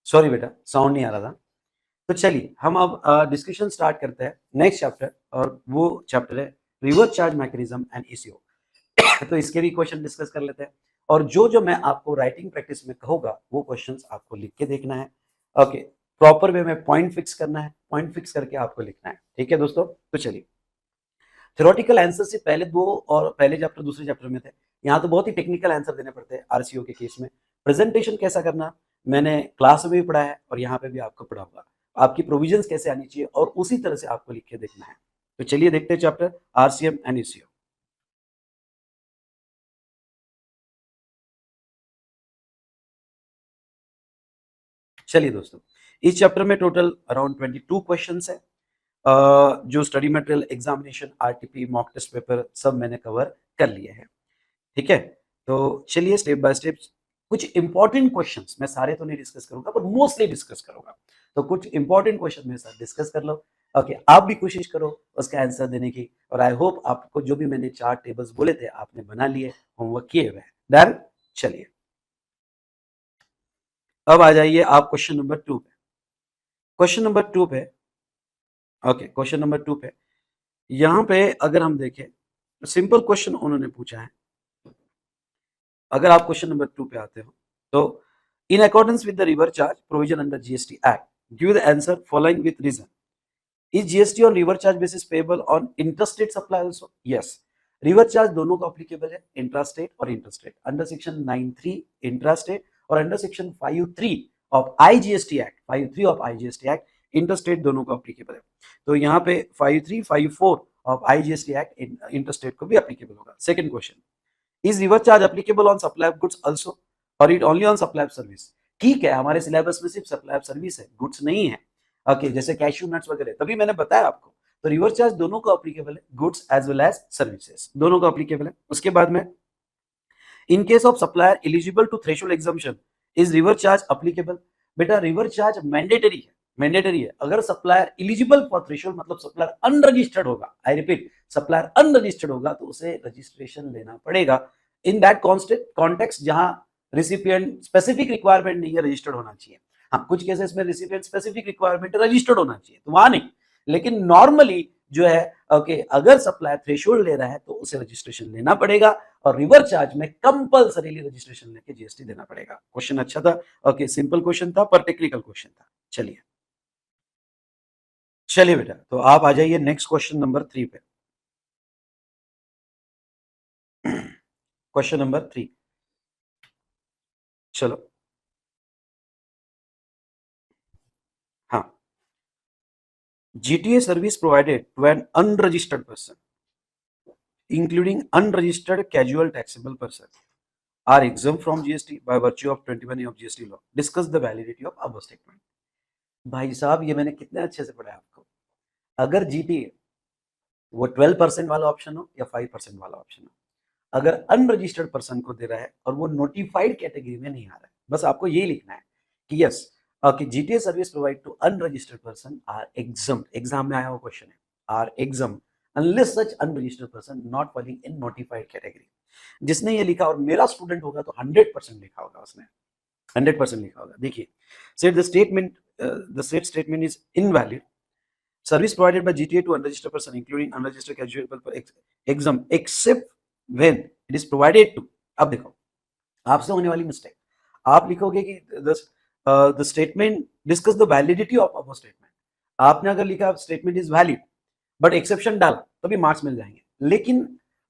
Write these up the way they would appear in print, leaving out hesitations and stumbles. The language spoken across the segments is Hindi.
सॉरी बेटा, साउंड नहीं आ रहा था। तो चलिए हम अब डिस्कशन स्टार्ट करते हैं नेक्स्ट चैप्टर, और वो चैप्टर है reverse charge mechanism and eco. तो इसके भी क्वेश्चन डिस्कस कर लेते हैं, और जो जो मैं आपको राइटिंग प्रैक्टिस में कहूंगा वो क्वेश्चंस आपको लिख के देखना है। ओके, प्रॉपर वे में पॉइंट फिक्स करना है, पॉइंट फिक्स करके आपको लिखना है। ठीक है दोस्तों, तो चलिए थ्योरेटिकल आंसर से पहले दो और पहले चैप्टर दूसरे चैप्टर में थे, यहाँ तो बहुत ही टेक्निकल आंसर देने पड़ते हैं आरसीओ के केस में। प्रेजेंटेशन कैसा करना मैंने क्लास में भी पढ़ा है और यहाँ पे भी आपको पढ़ाऊंगा, आपकी प्रोविजंस कैसे आनी चाहिए और उसी तरह से आपको लिख के देखना है। तो चलिए देखते हैं चैप्टर आरसीएम एंड ईसीओ। चलिए दोस्तों, इस चैप्टर में टोटल अराउंड 22 क्वेश्चंस है। जो study material, examination, RTP, mock test paper सब मैंने कवर कर लिए हैं। ठीक है, तो चलिए स्टेप बाय स्टेप कुछ इंपॉर्टेंट क्वेश्चंस, मैं सारे तो नहीं डिस्कस करूंगा पर मोस्टली डिस्कस करूंगा, तो कुछ इंपॉर्टेंट क्वेश्चन मेरे साथ डिस्कस कर लो। ओके, आप भी कोशिश करो उसका आंसर देने की, और आई होप आपको जो भी मैंने 4 टेबल्स बोले थे आपने बना लिए, होमवर्क किए हुए हैं। डन। चलिए अब आ जाइए आप क्वेश्चन नंबर 2 पे। क्वेश्चन नंबर 2 पे, ओके क्वेश्चन नंबर 2 पे यहाँ पे अगर हम देखें, सिंपल क्वेश्चन उन्होंने पूछा है। अगर आप क्वेश्चन नंबर 2 पे आते हो तो in accordance with the reverse charge provision under GST act give the answer following with reason. Is GST on reverse charge basis payable on interstate supply also? Yes, reverse charge दोनों का एप्लीकेबल है, इंट्रास्टेट और इंटरस्टेट, अंडर सेक्शन 93 इंट्रास्टेट और under section 53 of IGST act, 53 of IGST act interstate दोनों का एप्लीकेबल है। तो यहाँ पे 53 54 ऑफ आईजीएसटी एक्ट इंटरस्टेट को भी एप्लीकेबल होगा। Second question, is reverse charge applicable on supply of goods also और it only on supply of service? ठीक है, हमारे सिलेबस में सिर्फ सप्लाई ऑफ सर्विस है, गुड्स नहीं है। ओके, जैसे कैश्यू नट्स वगैरह, तभी मैंने बताया आपको। तो रिवर चार्ज दोनों को एप्लीकेबल है, goods as well as services दोनों को एप्लीकेबल है। उसके बाद में in case of supplier eligible to threshold exemption is reverse charge applicable? बेटा रिवर चार्ज मैंडेटरी है, मैंडेटरी है। अगर सप्लायर एलिजिबल फॉर थ्रेशोल्ड मतलब सप्लायर अनरजिस्टर्ड होगा, आई रिपीट सप्लायर अनरजिस्टर्ड होगा तो उसे रजिस्ट्रेशन लेना पड़ेगा। इन दैट कॉन्टेक्स्ट जहां रिसिपिएंट स्पेसिफिक रिक्वायरमेंट नहीं है, रजिस्टर्ड होना चाहिए। हाँ, कुछ केसेस में रिसिपिएंट स्पेसिफिक रिक्वायरमेंट रजिस्टर्ड होना चाहिए, तो वहां नहीं। लेकिन नॉर्मली जो है, ओके, अगर सप्लायर थ्रेशोल्ड ले रहा है तो उसे रजिस्ट्रेशन लेना पड़ेगा, और रिवर चार्ज में कंपल्सरीली रजिस्ट्रेशन लेके जीएसटी देना पड़ेगा। क्वेश्चन अच्छा था, ओके सिंपल क्वेश्चन था पर टेक्निकल क्वेश्चन था। चलिए चलिए बेटा, तो आप आ जाइए नेक्स्ट क्वेश्चन नंबर 3 पे। क्वेश्चन नंबर 3, चलो। हाँ, GTA service provided to an unregistered person, including unregistered casual taxable person, are exempt from GST by virtue of 21A of GST law. Discuss the validity of above statement. भाई साहब, ये मैंने कितने अच्छे से पढ़ा है आपको। अगर जीटीए वो 12% वाला ऑप्शन हो या 5% वाला ऑप्शन हो, अगर अनरजिस्टर्ड पर्सन को दे रहा है और वो नोटिफाइड कैटेगरी में नहीं आ रहा है, बस आपको यही लिखना है कि यस, कि GTA service provide to unregistered person are exempt. Exam में आया हुआ क्वेश्चन है, are exempt unless such unregistered person not falling in notified category. जिसने ये लिखा और मेरा स्टूडेंट होगा तो 100% लिखा होगा उसने, 100% लिखा होगा। देखिए, set the statement, the set statement is invalid. Service provided by GTA to unregistered person, including unregistered casual exam, except when it is provided to। अब देखो, आपसे होने वाली मिस्टेक, आप लिखोगे कि the statement discuss the validity of above statement. आपने अगर लिखा statement is valid but exception डाला तो भी मार्क्स मिल जाएंगे, लेकिन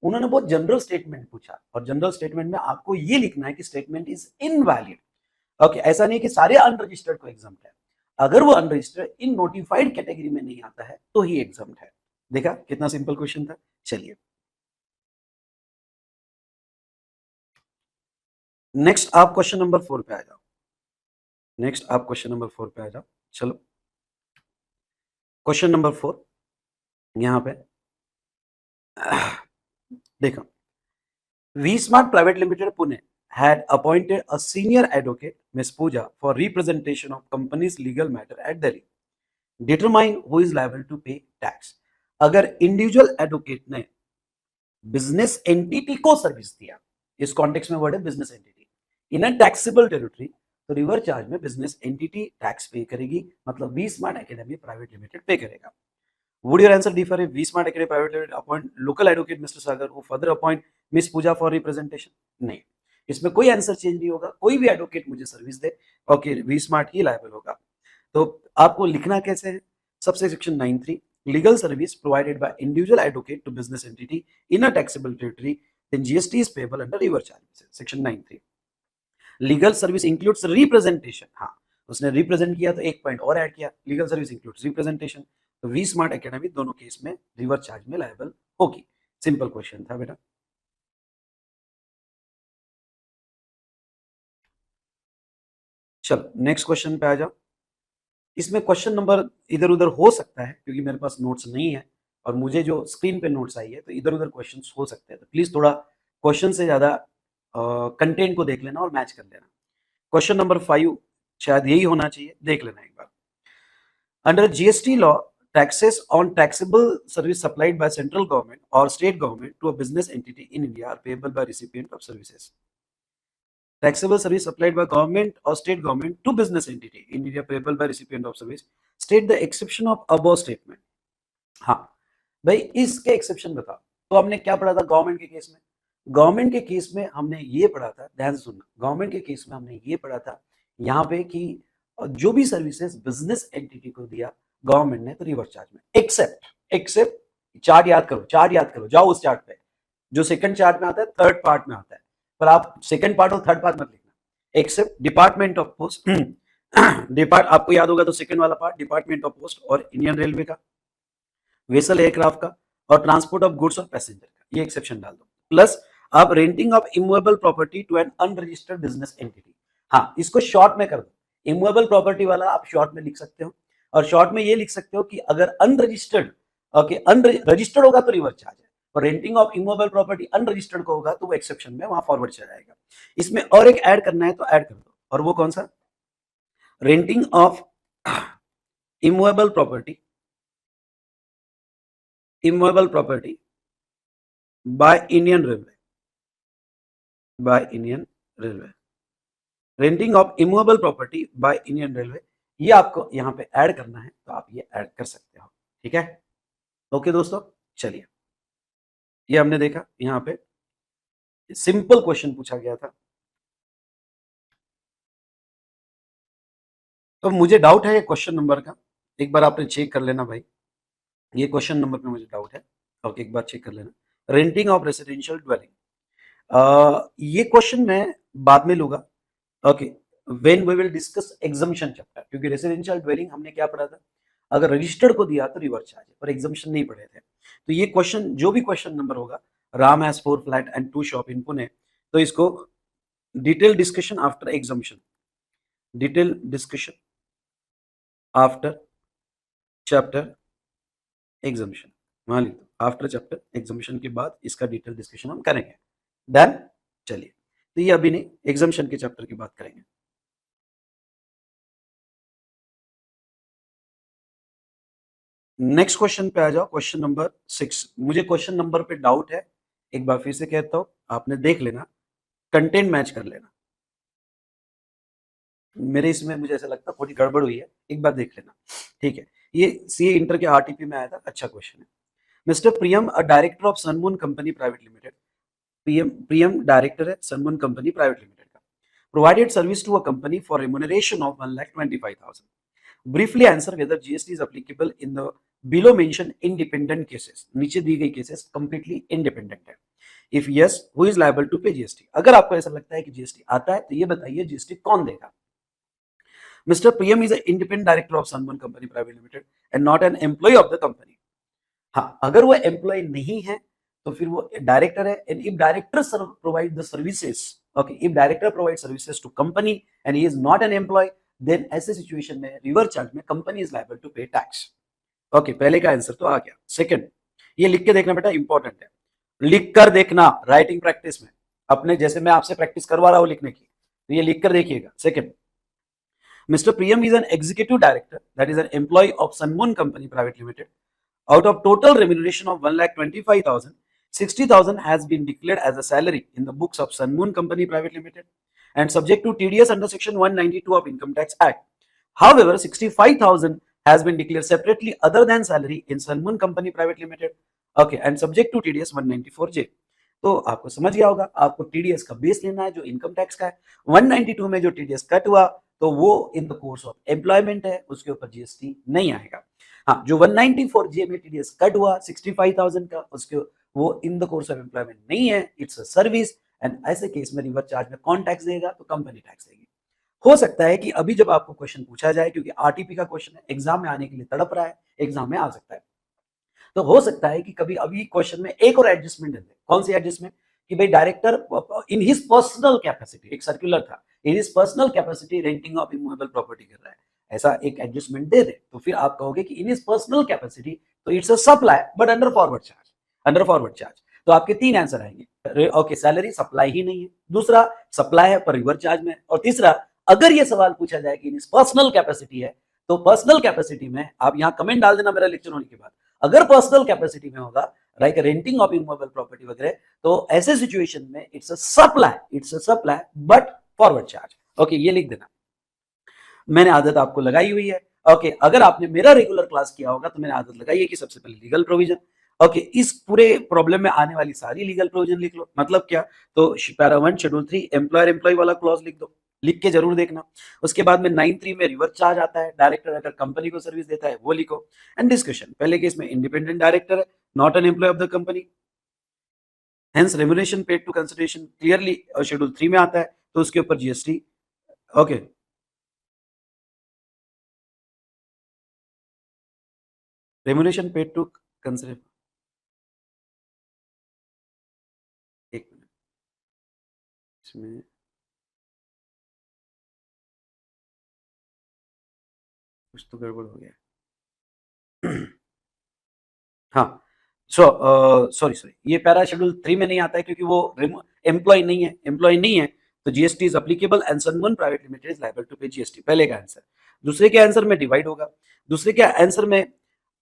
उन्होंने बहुत जनरल स्टेटमेंट पूछा, और जनरल स्टेटमेंट में आपको ये लिखना है कि स्टेटमेंट इज इनवैलिड। ओके, ऐसा नहीं कि सारे अनरजिस्टर्ड को एग्जाम है, अगर वो अनरजिस्टर्ड इन नोटिफाइड कैटेगरी में नहीं आता है तो ही एग्जाम है। देखा कितना सिंपल क्वेश्चन था। चलिए नेक्स्ट आप क्वेश्चन नंबर 4 पे आ जाओ। नेक्स्ट आप क्वेश्चन नंबर 4 पे आ जाओ। चलो क्वेश्चन नंबर 4 यहां पे देखो, we smart private limited Pune had appointed a senior advocate, Ms. Pooja, for representation of company's legal matter at Delhi. Determine who is liable to pay tax. अगर इंडिविजुअल एडवोकेट ने बिजनेस एंटिटी को सर्विस दिया, इस कॉन्टेक्स्ट में वर्ड है business entity, in a taxable territory, तो रिवर्स चार्ज में बिजनेस एंटिटी टैक्स पे करेगी, मतलब V Smart Academy private limited pay करेगा। Would your answer differ if V Smart Academy Private Limited appoint local advocate Mr. Sagar who further appoint Miss Pooja for representation? नहीं, इसमें कोई आंसर चेंज नहीं होगा, कोई भी एडवोकेट मुझे सर्विस दे, ओके, वी स्मार्ट ही लायबल होगा। तो आपको लिखना कैसे है? सबसे section 9(3) legal service provided by individual advocate to business entity in a taxable territory, then GST is payable under reverse charge. Section 9(3) legal service includes representation. हाँ, उसने रिप्रेजेंट किया तो एक पॉइंट और ऐड किया, लीगल सर्विस इंक्लूड्स रिप्रेजेंटेशन। तो वी स्मार्ट एकेडमी दोनों केस में रिवर्स चार्ज में लायबल होगी। सिंपल क्वेश्चन था बेटा। चलो नेक्स्ट क्वेश्चन पे आ जाओ। इसमें क्वेश्चन नंबर इधर उधर हो सकता है क्योंकि मेरे पास नोट्स नहीं है और मुझे जो स्क्रीन पे नोट्स आई है, तो इधर उधर क्वेश्चन हो सकते हैं, तो प्लीज थोड़ा क्वेश्चन से ज्यादा कंटेंट को देख लेना और मैच कर लेना। क्वेश्चन नंबर 5 शायद यही होना चाहिए, देख लेना एक बार। Under GST law, taxes on taxable service supplied by central government or state government to a business entity in India are payable by recipient of services. Taxable service supplied by government or state government to business entity in India payable by recipient of service. State the exception of above statement. हाँ भाई, इसके एक्सेप्शन बताओ। तो हमने क्या पढ़ा था गवर्नमेंट के केस में? गवर्नमेंट के केस में हमने ये पढ़ा था, ध्यान से सुनना, गवर्नमेंट के केस में हमने ये पढ़ा था यहाँ पे कि जो भी सर्विसेज बिजनेस एंटिटी को दिया गवर्नमेंट ने, तो रिवर्स चार्ज में, एक्सेप्ट चार्ट याद करो, जाओ उस चार्ट पे, जो सेकंड चार्ट में आता है, थर्ड पार्ट में आता है, पर आप सेकंड पार्ट और थर्ड पार्ट मत लिखना। एक्सेप्ट डिपार्टमेंट ऑफ पोस्ट, आपको याद होगा तो सेकंड वाला पार्ट डिपार्टमेंट ऑफ पोस्ट और इंडियन रेलवे का, वेसल एयरक्राफ्ट का, और ट्रांसपोर्ट ऑफ गुड्स और पैसेंजर का, ये एक्सेप्शन डाल दो। प्लस आप renting of immovable property to an unregistered business entity, हाँ इसको शॉर्ट में कर दो, इमूवेबल प्रॉपर्टी वाला आप शॉर्ट में लिख सकते हो, और शॉर्ट में ये लिख सकते हो कि अगर अनरजिस्टर्ड, ओके, अनरजिस्टर्ड होगा तो रिवर्स चार्ज है, और renting of immovable property unregistered को होगा तो वो एक्सेप्शन में वहां फॉरवर्ड चला जाएगा। इसमें और एक ऐड करना है तो ऐड कर दो, और वो कौन सा? Renting of immovable property by Indian Railway, renting of immovable property by Indian railway, ये आपको यहाँ पे ऐड करना है, तो आप ये ऐड कर सकते हो, ठीक है। ओके दोस्तों, चलिए, ये हमने देखा यहाँ पे सिंपल क्वेश्चन पूछा गया था। तो मुझे डाउट है ये क्वेश्चन नंबर का, एक बार आपने चेक कर लेना भाई, ये क्वेश्चन नंबर पे मुझे डाउट है, ओके, एक बार चेक कर लेना। रेंटिंग ऑफ रेसिडेंशियल ड्वेलिंग, ये क्वेश्चन मैं बाद में लूंगा, okay, when we will discuss exemption chapter, क्योंकि रेसिडेंशियल ड्वेलिंग हमने क्या पढ़ा था, अगर रजिस्टर्ड को दिया तो रिवर्स चार्ज है, पर एग्जम्पशन नहीं पढ़े थे। तो ये क्वेश्चन, जो भी क्वेश्चन नंबर होगा, Ram has 4 flat and 2 shop in Pune, तो इसको detail discussion after exemption, detail discussion after chapter exemption, मान ली आफ्टर चैप्टर एग्जम्पशन के बाद इसका डिटेल डिस्कशन हम करेंगे। डन, चलिए, तो ये अभी नहीं, एग्जम्पशन के चैप्टर की बात करेंगे। नेक्स्ट क्वेश्चन पे आ जाओ, क्वेश्चन नंबर 6। मुझे क्वेश्चन नंबर पे डाउट है, एक बार फिर से कहता हूं, आपने देख लेना, कंटेंट मैच कर लेना, मेरे इसमें मुझे ऐसा लगता है थोड़ी गड़बड़ हुई है, एक बार देख लेना, ठीक है। ये सीए इंटर के आरटीपी में आया था, अच्छा क्वेश्चन है। Mister Priyam, a director of Sunmoon company private limited, Priyam director है सनमून कंपनी प्राइवेट लिमिटेड का, provided service to a company for remuneration of 1,25,000। Briefly answer whether GST is applicable in the below mention independent cases, नीचे दी गई केसेस कंप्लीटली इंडिपेंडेंट है। If yes, who is liable to pay GST? अगर आपको ऐसा लगता है कि जीएसटी आता है, तो ये बताइए जीएसटी कौन देगा? Mr. Priyam is an independent director of Sunburn Company Private Limited and not an employee of the company. हाँ, अगर वो एम्प्लॉय नहीं है तो फिर वो डायरेक्टर है। And if director provide the services, okay, if director provide services to company and he is not an employ, then ऐसे सिचुएशन में रिवर्स चार्ज में company is liable to pay tax. Okay, पहले का आंसर तो आ गया। सेकंड, ये लिख के देखना बेटा, इंपॉर्टेंट है, लिख कर देखना राइटिंग प्रैक्टिस में, अपने जैसे मैं आपसे प्रैक्टिस करवा रहा हूं लिखने की, तो ये लिख कर देखिएगा। Second, Mr. Priyam is an executive director, that is an employee of Sunmoon Company Private Limited. Out of total remuneration of 1,25,000, 60,000 has been declared as a salary in the books of Sunmoon Company Private Limited, and subject to TDS under section 192 of Income Tax Act. However, 65,000 has been declared separately other than salary in Salmon Company Private Limited. Okay, and subject to TDS 194J. तो आपको समझ गया होगा, आपको टीडीएस का बेस लेना है जो इनकम टैक्स का है। 192 में जो टीडीएस कट हुआ तो वो इन द कोर्स ऑफ एम्प्लॉयमेंट है, उसके ऊपर जीएसटी नहीं आएगा। हाँ, जो 194J में टीडीएस कट हुआ 65,000 का, उसके वो इन द कोर्स ऑफ एम्प्लॉयमेंट नहीं है, इट्स अ सर्विस, एंड ऐसे केस में रिवर्स चार्ज में कौन टैक्स देगा? तो कंपनी टैक्स देगी। हो सकता है कि अभी जब आपको क्वेश्चन पूछा जाए, क्योंकि आरटीपी का क्वेश्चन है, एग्जाम में आने के लिए तड़प रहा है, एग्जाम में आ सकता है, तो हो सकता है कि कभी अभी क्वेश्चन में एक और एडजस्टमेंट दे दे। कौन सी एडजस्टमेंट? कि भाई director in his personal capacity, एक सर्कुलर था, in his personal capacity renting of immovable property कर रहा है, ऐसा एक एडजस्टमेंट दे दे, तो फिर आप कहोगे कि इन हिज पर्सनल कैपेसिटी, तो it's a supply but under forward charge, under forward charge. तो आपके तीन आंसर आएंगे। ओके, सैलरी सप्लाई ही नहीं है, दूसरा सप्लाई है पर रिवर्स चार्ज में, और तीसरा अगर ये सवाल पूछा जाए कि इन पर्सनल कैपेसिटी है, तो पर्सनल कैपेसिटी में आप यहाँ कमेंट डाल देना मेरा लेक्चर होने के बाद, अगर पर्सनल कैपेसिटी में होगा like renting of immovable property वगैरह, तो ऐसे सिचुएशन में it's a supply but forward charge. Okay, ये लिख देना, मैंने आदत आपको लगाई हुई है। ओके, अगर आपने मेरा रेगुलर क्लास किया होगा तो मैंने आदत लगाई है कि सबसे पहले लीगल प्रोविजन, ओके, इस पूरे प्रॉब्लम में आने वाली सारी लीगल प्रोविजन लिख लो। मतलब क्या? तो पैरा 1 शेड्यूल 3 एम्प्लॉयर एम्प्लॉय वाला क्लॉज लिख दो, लिख के जरूर देखना। उसके बाद में 9(3) में रिवर्स चार्ज आता है, डायरेक्टर अगर कंपनी को सर्विस देता है वो लिखो। एंड डिस्कशन, पहले केस में इंडिपेंडेंट डायरेक्टर है, not an employ of the company, hence remuneration paid to consideration clearly schedule 3 में आता है, तो उसके ऊपर GST. Okay, remuneration paid to consider, एक मिनट, इसमें कुछ तो गड़बड़ हो गया। हाँ, सॉरी, ये पैरा शेड्यूल 3 में नहीं आता है क्योंकि वो एम्प्लॉय नहीं है, तो GST is applicable and Sun One private limited is liable to pay GST. पहले का आंसर। दूसरे के आंसर में डिवाइड होगा, दूसरे के आंसर में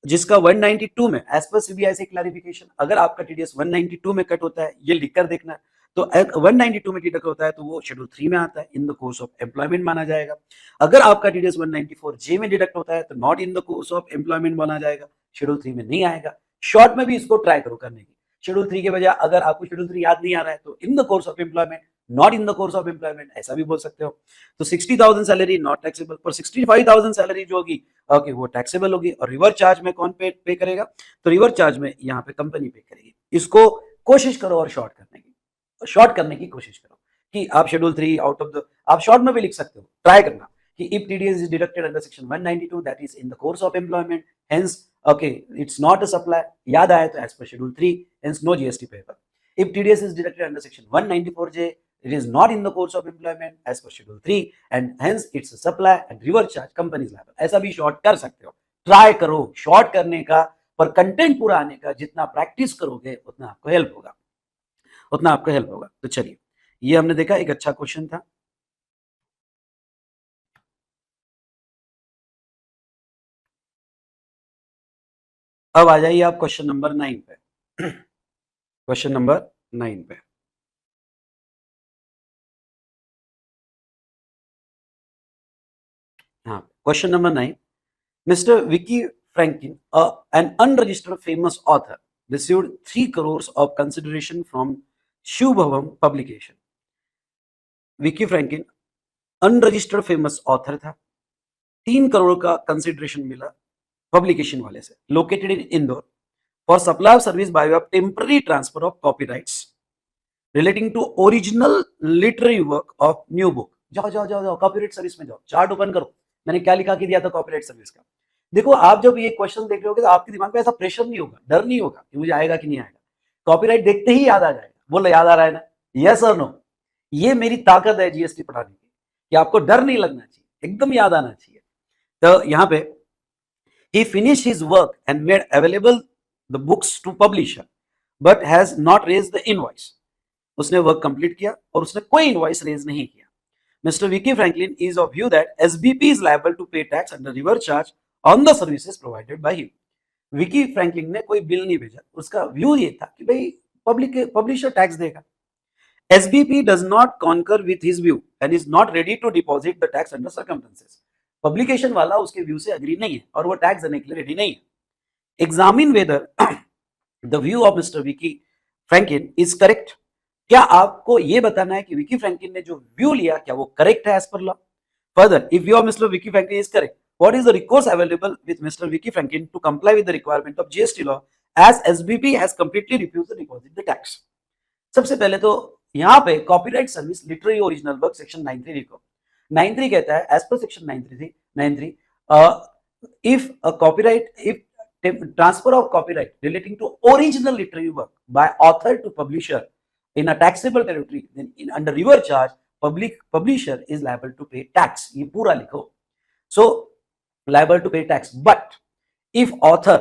जिसका 192 में एज पर सीबीआईसी क्लैरिफिकेशन, अगर आपका टीडीएस 192 में कट होता है, ये लिखकर देखना, तो 192 में डिडक्ट होता है तो वो शेड्यूल 3 में आता है, in the course of employment माना जाएगा। अगर आपका टीडीएस 194J में डिडक्ट होता है तो not in the course of employment माना जाएगा, शेड्यूल 3 में नहीं आएगा। शॉर्ट में भी इसको ट्राई करो करने की, शेड्यूल 3 के बजाय अगर आपको शेड्यूल 3 याद नहीं आ रहा है तो इन the course of employment, not in the course of employment, ऐसा भी बोल सकते हो। तो 60,000 सैलरी नॉट टैक्सेबल, पर 65,000 सैलरी जो होगी ओके वो टैक्सेबल होगी। और रिवर्स चार्ज में कौन पे करेगा? तो रिवर्स चार्ज में यहाँ पे कंपनी पे करेगी। इसको कोशिश करो और शॉर्ट करने की कोशिश करो कि आप शेड्यूल 3 आउट ऑफ द, आप शॉर्ट में भी लिख सकते हो, ट्राई करना कि if TDS is deducted under section 192 that is in the course of employment, hence okay it's not a supply, याद आया तो as per schedule 3, hence no GST paper. If TDS is deducted under section 194J, it is not in the course of employment as per schedule 3 and hence it's a supply and reverse charge company is liable। ऐसा भी शॉर्ट कर सकते हो, ट्राई करो शॉर्ट करने का, पर कंटेंट पूरा आने का जितना प्रैक्टिस करोगे उतना आपको हेल्प होगा। तो चलिए, ये हमने देखा, एक अच्छा क्वेश्चन था। अब आ जाइए आप क्वेश्चन नंबर 9 पे। क्वेश्चन नंबर 9 पे, हाँ, question number 9, Mr. Vicky Franklin, an unregistered famous author, received 3 crores of consideration from Shubhavam publication। Vicky Franklin unregistered famous author था, 3 करोड़ का कंसिडरेशन मिला पब्लिकेशन वाले से, located in Indore, for supply of service by way of temporary transfer of copyrights relating to original literary work of new book. जाओ कॉपीराइट सर्विस में जाओ, चार्ट ओपन करो, मैंने क्या लिखा के दिया था कॉपीराइट सर्विस का। देखो, आप जब ये क्वेश्चन देख रहे होगे तो आपके दिमाग में ऐसा प्रेशर नहीं होगा, डर नहीं होगा कि मुझे आएगा कि नहीं आएगा, कॉपीराइट देखते ही याद आ जाएगा। बोलो, याद आ रहा है ना? यस और नो? ये मेरी ताकत है जीएसटी पढ़ाने की, कि आपको डर नहीं लगना चाहिए, एकदम याद आना चाहिए। तो यहाँ पे he finished his work and made available the books to publisher but has not raised the invoice। उसने वर्क कंप्लीट किया और उसने कोई इनवॉइस रेज नहीं किया। Mister Vicky Franklin is of view that SBP is liable to pay tax under reverse charge on the services provided by him. Vicky Franklin ने कोई बिल नहीं भेजा, उसका व्यू ये था कि भाई पब्लिशर टैक्स देगा। SBP does not concur with his view and is not ready to deposit the tax under circumstances. Publication वाला उसके व्यू से अग्री नहीं है और वो टैक्स देने के लिए रेडी नहीं है. Examine whether the view of mister Vicky Franklin is correct. क्या आपको ये बताना है कि विकी फ्रैंकिन ने जो व्यू लिया क्या वो करेक्ट है as per law. Further, if view of mister Vicky Franklin is correct, what is the recourse available with Mr. Vicky Franklin to comply with the requirement of GST law as SBP has completely refused to deposit the tax. सबसे पहले तो यहाँ पे copyright service literary original work section 93 लिखो. 93 कहता है as per section 93 if a copyright if transfer of copyright relating to original literary work by author to publisher in a taxable territory, then under river charge publisher is liable to pay tax. ये पूरा लिखो. So liable to pay tax, but if author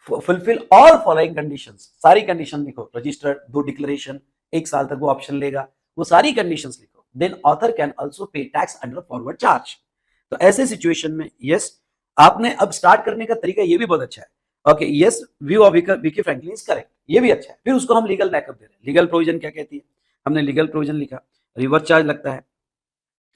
fulfill all following conditions, सारी कंडीशन लिखो, रजिस्टर्ड, 2 डिक्लेरेशन, 1 साल तक वो ऑप्शन लेगा, वो सारी कंडीशंस लिखो, then author can also pay tax under forward charge. तो ऐसे सिचुएशन में यस, आपने अब स्टार्ट करने का तरीका ये भी बहुत अच्छा है. Okay, yes, view of Vicky Franklin is correct, ये भी अच्छा है. फिर उसको हम लीगल बैकअप दे रहे हैं. लीगल प्रोविजन क्या कहती है, हमने लीगल प्रोविजन लिखा, रिवर्स चार्ज लगता है.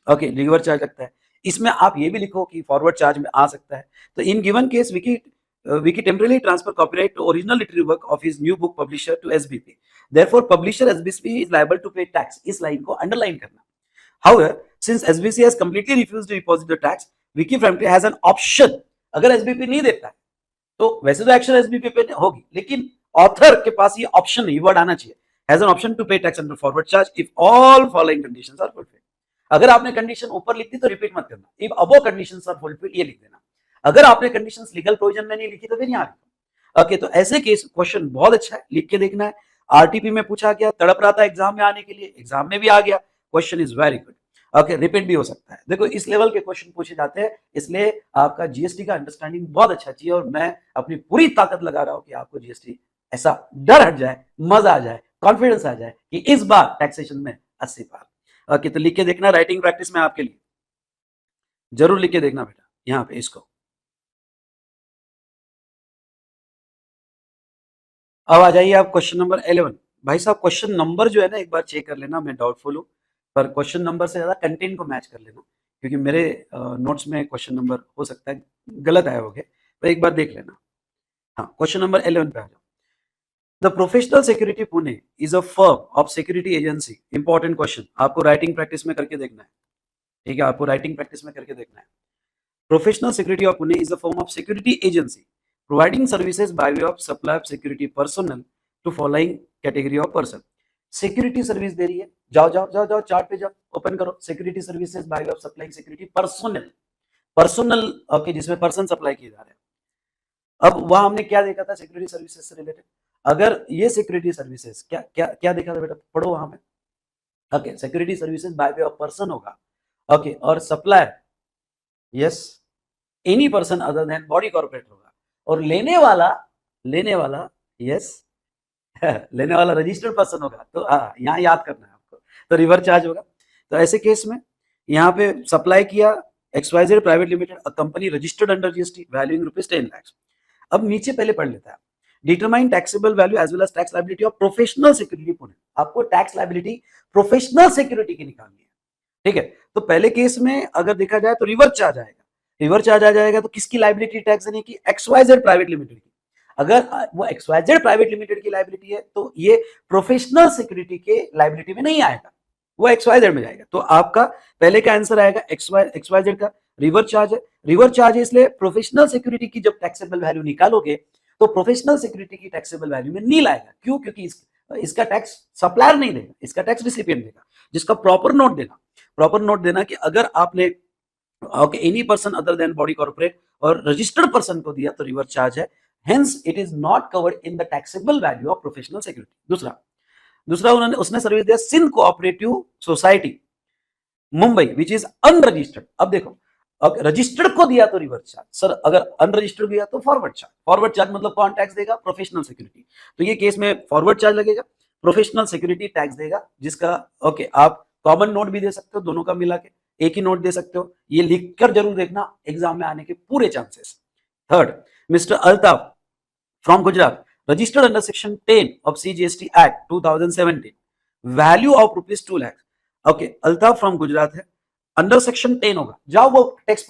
ओके, रिवर्स चार्ज लगता है. इसमें आप ये भी लिखो कि फॉरवर्ड चार्ज में आ सकता है. तो in given case Vicky temporarily transfer copyright to original literary work of his new book publisher to SBP. Therefore publisher SBP is liable to pay tax. इस लाइन को अंडरलाइन करना. However, since SBC has completely refused to deposit the tax, Vicky Franklin has an option. अगर एसबीपी नहीं देता है तो वैसे तो एक्शन एसबीपी पे होगी, लेकिन ऑथर के पास ये ऑप्शन नहीं, वर्ड आना चाहिए, has an option to pay tax under forward charge if all following conditions are fulfilled. अगर आपने कंडीशन ऊपर लिखी तो रिपीट मत करना, if above conditions are fulfilled ये लिख देना. अगर आपने कंडीशंस लीगल प्रोविजन में नहीं लिखी तो फिर यहाँ लिखो. ओके, तो ऐसे केस क्वेश्चन बहुत अच्छा है, लिख के देखना है. आरटीपी में पूछा गया, तड़प रहा था एग्जाम में आने के लिए, एग्जाम में भी आ गया. Question is very good. Okay, repeat भी हो सकता है. देखो, इस लेवल के क्वेश्चन पूछे जाते हैं, इसलिए आपका जीएसटी का अंडरस्टैंडिंग बहुत अच्छा चाहिए. और मैं अपनी पूरी ताकत लगा रहा हूं कि आपको जीएसटी ऐसा डर हट जाए, मजा आ जाए, कॉन्फिडेंस आ जाए कि इस बार टैक्सेशन में 80 पार. ओके, तो लिख के देखना, राइटिंग प्रैक्टिस में आपके लिए जरूर लिख के देखना बेटा. यहाँ पे इसको अब आ जाइए आप क्वेश्चन नंबर 11. भाई साहब, क्वेश्चन नंबर जो है ना एक बार चेक कर लेना, मैं डाउटफुल हूँ, पर क्वेश्चन नंबर से ज्यादा कंटेंट को मैच कर लेना, क्योंकि मेरे नोट्स में क्वेश्चन नंबर हो सकता है गलत आए होंगे, तो एक बार देख लेना. हाँ, क्वेश्चन नंबर 11 पे आ जाओ. The professional security Pune is a firm of security agency. Important question, आपको राइटिंग प्रैक्टिस में करके देखना है. ठीक है, आपको राइटिंग प्रैक्टिस में करके देखना है. Professional security of Pune is a firm of security agency providing services by way of supply of security personnel to following category of person. Security service दे रही है. जाओ जाओ जाओ जाओ चार्ट पे जाओ, ओपन करो. Security services by way of supplying security personal. Personal, okay, जिसमें पर्सन सप्लाई किए जा रहे हैं. अब वहां हमने क्या देखा था सिक्योरिटी सर्विसेज से रिलेटेड. अगर ये सिक्योरिटी सर्विसेज क्या क्या क्या देखा था बेटा, पढ़ो वहां पे. Okay, security services by way of person होगा. ओके, और supplier yes any person other than body corporate होगा. और लेने वाला यस लेने वाला रजिस्टर्ड पर्सन होगा. तो यहाँ याद करना है आपको, तो रिवर चार्ज होगा. तो ऐसे केस में यहाँ पे सप्लाई किया XYZ private limited, a company registered under GST, valuing ₹10 lakh. अब नीचे पहले पढ़ लेता है. Determine taxable value as well as tax liability of professional security Pune. आपको टैक्स लायबिलिटी प्रोफेशनल सिक्योरिटी की निकालनी है. ठीक है, तो पहले केस में अगर देखा जाए तो रिवर चार्ज आएगा. रिवर चार्ज आ जाएगा तो किसकी लायबिलिटी टैक्स देने की, XYZ प्राइवेट लिमिटेड की. अगर वो XYZ प्राइवेट लिमिटेड की लायबिलिटी है तो ये प्रोफेशनल सिक्योरिटी के लायबिलिटी में नहीं आएगा, वो XYZ में जाएगा. तो आपका पहले का आंसर आएगा XYZ का रिवर चार्ज है. रिवर चार्ज है इसलिए प्रोफेशनल सिक्योरिटी की जब टैक्सेबल वैल्यू निकालोगे तो प्रोफेशनल सिक्योरिटी की टैक्सेबल वैल्यू में नहीं लाएगा. क्यों? क्योंकि इसका टैक्स सप्लायर नहीं देगा, इसका टैक्स रिसिपिएंट देगा, जिसका प्रॉपर नोट देना कि अगर आपने okay any person other than body corporate और रजिस्टर्ड पर्सन को दिया तो रिवर चार्ज है. Hence it is not covered in the taxable value of professional security. दूसरा उसने सर्विस दिया Sindh cooperative society Mumbai which is unregistered. अब देखो, रजिस्टर्ड को दिया तो रिवर्स चार्ज सर, अगर अनरजिस्टर्ड दिया तो फॉरवर्ड चार्ज. फॉरवर्ड चार्ज मतलब कौन टैक्स देगा, प्रोफेशनल सिक्योरिटी. तो ये केस में फॉरवर्ड चार्ज लगेगा, प्रोफेशनल सिक्योरिटी टैक्स देगा, जिसका ओके आप कॉमन नोट भी दे सकते हो, दोनों का मिला के एक ही नोट दे सकते हो. ये लिखकर जरूर देखना, एग्जाम में आने के पूरे chances. Third, mister Altaf from Gujarat, registered under section 10 of CGST Act 2017 value of ₹2 lakh. Okay, Altaf from Gujarat है, अंडर सेक्शन 10 होगा, जाओ वो टेक्स्ट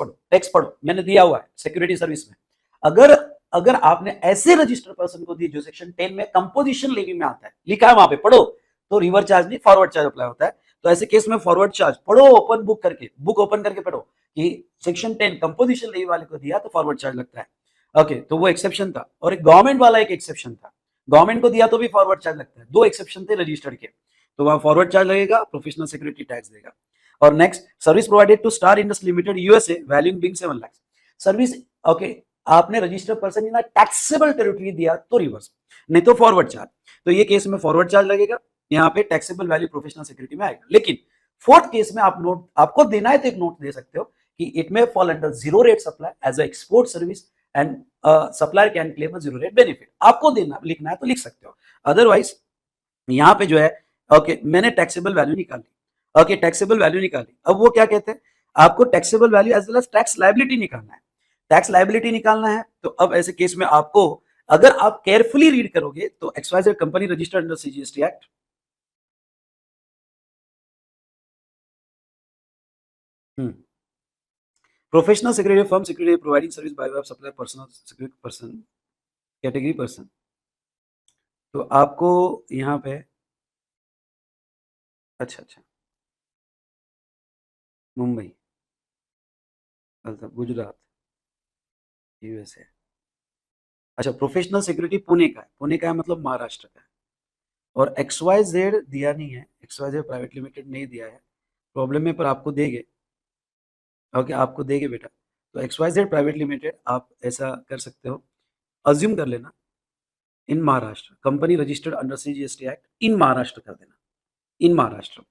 पढ़ो, मैंने दिया हुआ है सिक्योरिटी सर्विस में। अगर अगर आपने ऐसे रजिस्टर्ड पर्सन को दी जो सेक्शन 10 में कंपोजिशन लेवी में आता है, लिखा है वहां पे, पढ़ो, तो रिवर्स चार्ज नहीं फॉरवर्ड चार्ज अप्लाई होता है। तो ऐसे केस में फॉरवर्ड चार्ज पढ़ो, ओपन बुक ओपन करके पढ़ो कि सेक्शन 10 कंपोजिशन लेवी वाले को दिया तो फॉरवर्ड चार्ज लगता है। ओके, तो वो एक्सेप्शन था, और एक गवर्नमेंट वाला एक एक्सेप्शन था, गवर्नमेंट को दिया तो भी फॉरवर्ड चार्ज लगता है। दो एक्सेप्शन थे रजिस्टर्ड के, तो वहां फॉरवर्ड चार्ज लगेगा, प्रोफेशनल सिक्योरिटी टैक्स देगा। और next, service provided to star industry limited USA valuing being 7 lakh. Service, okay, आपने registered person in taxable territory दिया तो रिवर्स, नहीं तो फॉरवर्ड चार्ज। तो ये केस में फॉरवर्ड चार्ज लगेगा, यहाँ पे टैक्सेबल वैल्यू प्रोफेशनल सिक्योरिटी में आएगा। लेकिन फोर्थ केस में आप नोट, आपको देना है तो एक नोट दे सकते हो कि it may fall under zero rate supply as a export service and supplier can claim a zero rate benefit. आपको देना लिखना है तो लिख सकते हो, अदरवाइज यहाँ पे जो है, ओके, मैंने टैक्सेबल वैल्यू निकाली, ओके, टैक्सेबल वैल्यू निकाली। अब वो क्या कहते हैं, आपको taxable value as well as tax liability निकालना है, टैक्स लायबिलिटी निकालना है। तो अब ऐसे केस में आपको, अगर आप केयरफुली रीड करोगे तो XYZ company registered under CGST act, professional security firm security providing service by way of supply personal security person category person. तो आपको यहाँ पे, अच्छा अच्छा, मुंबई, गुजरात, यूएसए। अच्छा, प्रोफेशनल सिक्योरिटी पुणे का है, पुणे का है मतलब महाराष्ट्र का है। और एक्स वाई जेड दिया नहीं है, X Y Z private limited नहीं दिया है, प्रॉब्लम है, पर आपको देंगे, ओके, आपको देंगे बेटा। तो X Y Z private limited आप ऐसा कर सकते हो, अज्यूम कर लेना in Maharashtra, company registered under CGST act in Maharashtra कर देना, इन महाराष्ट्र।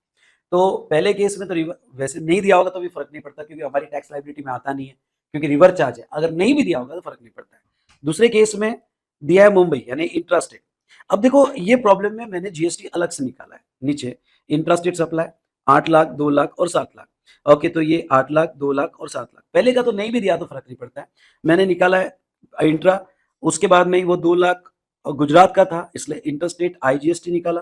तो पहले केस में तो वैसे नहीं दिया होगा तो भी फर्क नहीं पड़ता, क्योंकि हमारी टैक्स लाइबिलिटी में आता नहीं है, क्योंकि रिवर्स चार्ज है। अगर नहीं भी दिया होगा तो फर्क नहीं पड़ता है। दूसरे केस में दिया है मुंबई, यानी इंट्रास्टेट। अब देखो, ये प्रॉब्लम में मैंने जीएसटी अलग से निकाला है, नीचे इंट्रास्टेट सप्लाई 8 लाख, 2 लाख और 7 लाख। ओके, तो ये 8 लाख, 2 लाख और 7 लाख, पहले का तो नहीं भी दिया तो फर्क नहीं पड़ता है। मैंने निकाला है इंट्रा, उसके बाद में वो 2 लाख गुजरात का था, इसलिए इंटरस्टेट आईजीएसटी निकाला।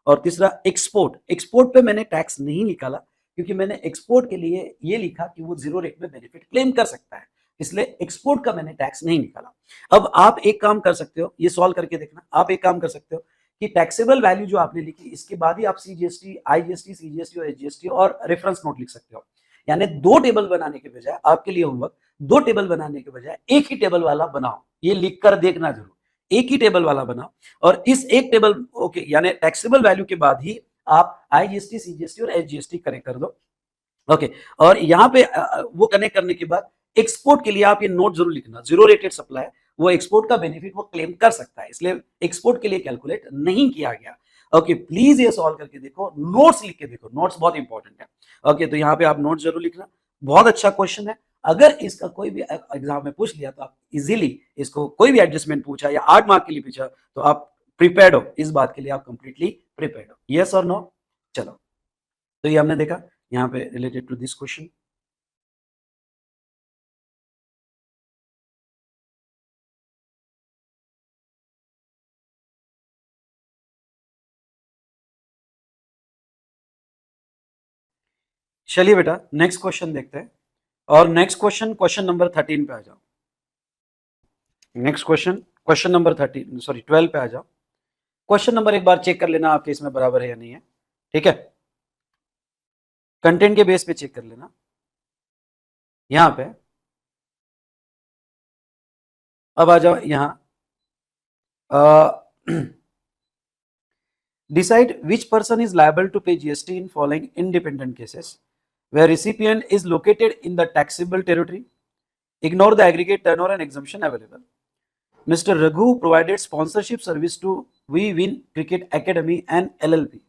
और तीसरा एक्सपोर्ट, एक्सपोर्ट पे मैंने टैक्स नहीं निकाला, क्योंकि मैंने एक्सपोर्ट के लिए ये लिखा कि वो जीरो रेट में बेनिफिट क्लेम कर सकता है, इसलिए एक्सपोर्ट का मैंने टैक्स नहीं निकाला। अब आप एक काम कर सकते हो, ये सॉल्व करके देखना, आप एक काम कर सकते हो कि टैक्सेबल वैल्यू जो आपने लिखी, इसके बाद ही आप सीजीएसटी, आईजीएसटी, सीजीएसटी और एचजीएसटी और रेफरेंस नोट लिख सकते हो। यानी दो टेबल बनाने के बजाय, आपके लिए होमवर्क, दो टेबल बनाने के बजाय एक ही टेबल वाला बनाओ, ये लिख कर देखना जरूर, एक ही टेबल वाला बनाओ। और इस एक टेबल, ओके, यानी टैक्सेबल वैल्यू के बाद ही आप आईजीएसटी, सीजीएसटी और एचजीएसटी कनेक्ट कर दो। ओके, और यहाँ पे वो कनेक्ट करने के बाद एक्सपोर्ट के लिए आप ये नोट जरूर लिखना, जीरो रेटेड सप्लाई, वो एक्सपोर्ट का बेनिफिट वो क्लेम कर सकता है, इसलिए एक्सपोर्ट के लिए कैलकुलेट नहीं किया गया। ओके, प्लीज ये सॉल्व करके देखो, नोट्स लिख के देखो, नोट्स बहुत इंपॉर्टेंट है। ओके, तो यहाँ पे आप नोट जरूर लिखना, बहुत अच्छा क्वेश्चन है। अगर इसका कोई भी एग्जाम में पूछ लिया तो आप इजीली इसको, कोई भी एडजस्टमेंट पूछा या 8 मार्क के लिए पूछा तो आप प्रिपेयर्ड हो, इस बात के लिए आप कंप्लीटली प्रिपेयर्ड हो, यस और नो। चलो, तो ये हमने देखा यहाँ पे रिलेटेड टू दिस क्वेश्चन। चलिए बेटा, नेक्स्ट क्वेश्चन देखते हैं, और नेक्स्ट क्वेश्चन, क्वेश्चन नंबर 13 पे आ जाओ। Next question, question number 13, sorry 12 पे आ जाओ। क्वेश्चन नंबर एक बार चेक कर लेना आपके इसमें बराबर है या नहीं है, ठीक है, कंटेंट के बेस पे चेक कर लेना। यहां पे अब आ जाओ, यहां decide which person is liable to pay GST in following independent cases where recipient is located in the taxable territory. Ignore the aggregate turnover and exemption available. Mr. Raghu provided sponsorship service to We Win Cricket Academy and LLP.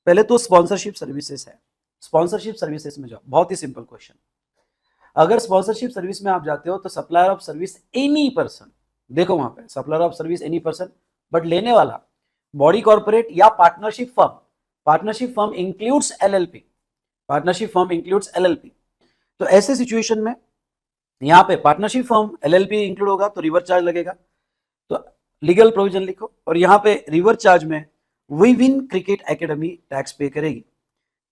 पहले तो स्पॉन्सरशिप सर्विसेज है, स्पॉन्सरशिप सर्विसेज में जाओ, बहुत ही सिंपल क्वेश्चन। अगर स्पॉन्सरशिप सर्विस में आप जाते हो तो supplier of service any person, देखो वहां पे supplier of service any person, but लेने वाला बॉडी कॉर्पोरेट या partnership firm, partnership firm includes LLP, partnership firm includes LLP. तो ऐसे सिचुएशन में यहाँ पे पार्टनरशिप फर्म एलएलपी इंक्लूड होगा तो रिवर्स चार्ज लगेगा, तो लीगल प्रोविजन लिखो, और यहाँ पे रिवर्स चार्ज में V Win Cricket Academy tax pay करेगी।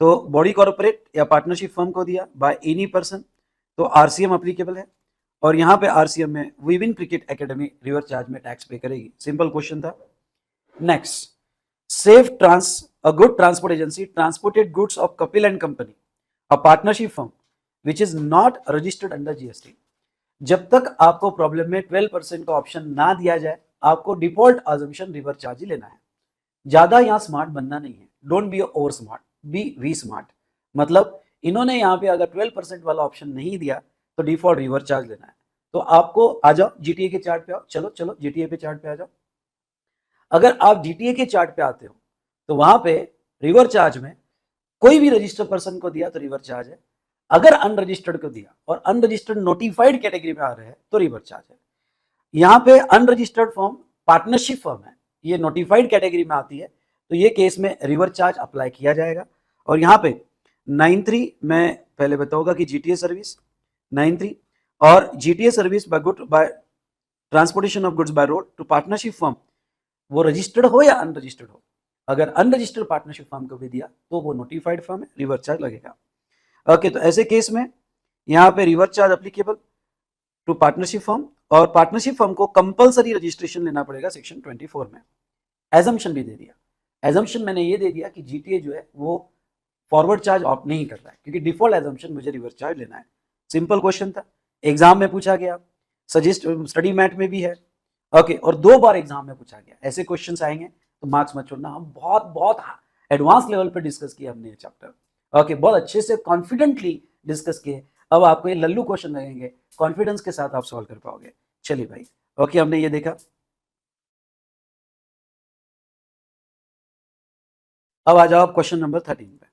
तो बॉडी कॉर्पोरेट या पार्टनरशिप फर्म को दिया बाय एनी पर्सन, तो आरसीएम अप्लीकेबल है, और यहाँ पे आरसीएम में V Win Cricket Academy reverse charge में टैक्स पे करेगी। सिंपल क्वेश्चन था। Next, Safe Trans a good transport agency transported goods of Kapil and company a partnership firm which is not registered under GST. जब तक आपको प्रॉब्लम में 12% का ऑप्शन ना दिया जाए, आपको डिफॉल्ट अजम्पशन रिवर्स चार्ज ही लेना है। ज्यादा यहाँ स्मार्ट बनना नहीं है, don't be over smart, be V smart. मतलब इन्होंने यहाँ पे अगर 12% वाला ऑप्शन नहीं दिया तो डिफॉल्ट रिवर्स चार्ज लेना है। तो आपको आ जाओ जीटीए के चार्ट पे आओ, चलो चलो जीटीए पे चार्ट पे आ जाओ। अगर आप जीटीए के चार्ट पे आते हो तो वहां पे रिवर्स चार्ज में कोई भी रजिस्टर्ड पर्सन को दिया तो रिवर्स चार्ज है, अगर अनरजिस्टर्ड को दिया और अनरजिस्टर्ड नोटिफाइड कैटेगरी में आ रहे हैं तो रिवर्स चार्ज है। यहाँ पे अनरजिस्टर्ड फर्म पार्टनरशिप फर्म है, ये नोटिफाइड कैटेगरी में आती है, तो ये केस में रिवर्स चार्ज अप्लाई किया जाएगा। और यहाँ पे 9(3) मैं पहले बताऊंगा कि जीटीए सर्विस 9(3) और GTA service by transportation of goods by road to partnership firm, वो रजिस्टर्ड हो या अनरजिस्टर्ड हो, अगर अनरजिस्टर्ड पार्टनरशिप फर्म को भी दिया तो वो नोटिफाइड फर्म है, रिवर्स चार्ज लगेगा। ओके, तो ऐसे केस में यहाँ पे reverse charge applicable to partnership firm, और पार्टनरशिप फर्म को कंपलसरी रजिस्ट्रेशन लेना पड़ेगा सेक्शन 24 में। एजम्पशन भी दे दिया, एजम्पशन मैंने ये दे दिया कि जीटीए जो है वो फॉरवर्ड चार्ज ऑप्ट नहीं कर रहा है, क्योंकि डिफॉल्ट एजम्पशन मुझे रिवर्स चार्ज लेना है। सिंपल क्वेश्चन था, एग्जाम में पूछा गया, सजेस्ट स्टडी मैट में भी है। ओके, और 2 बार एग्जाम में पूछा गया। ऐसे क्वेश्चन आएंगे तो मार्क्स मत छोड़ना। हम बहुत बहुत एडवांस लेवल पर डिस्कस किया हमने ये चैप्टर। ओके, बहुत अच्छे से कॉन्फिडेंटली डिस्कस किए। अब आपको ये लल्लू क्वेश्चन लगेंगे, कॉन्फिडेंस के साथ आप सॉल्व कर पाओगे। चलिए भाई, ओके, हमने ये देखा। अब आ जाओ आप क्वेश्चन नंबर 13 पे।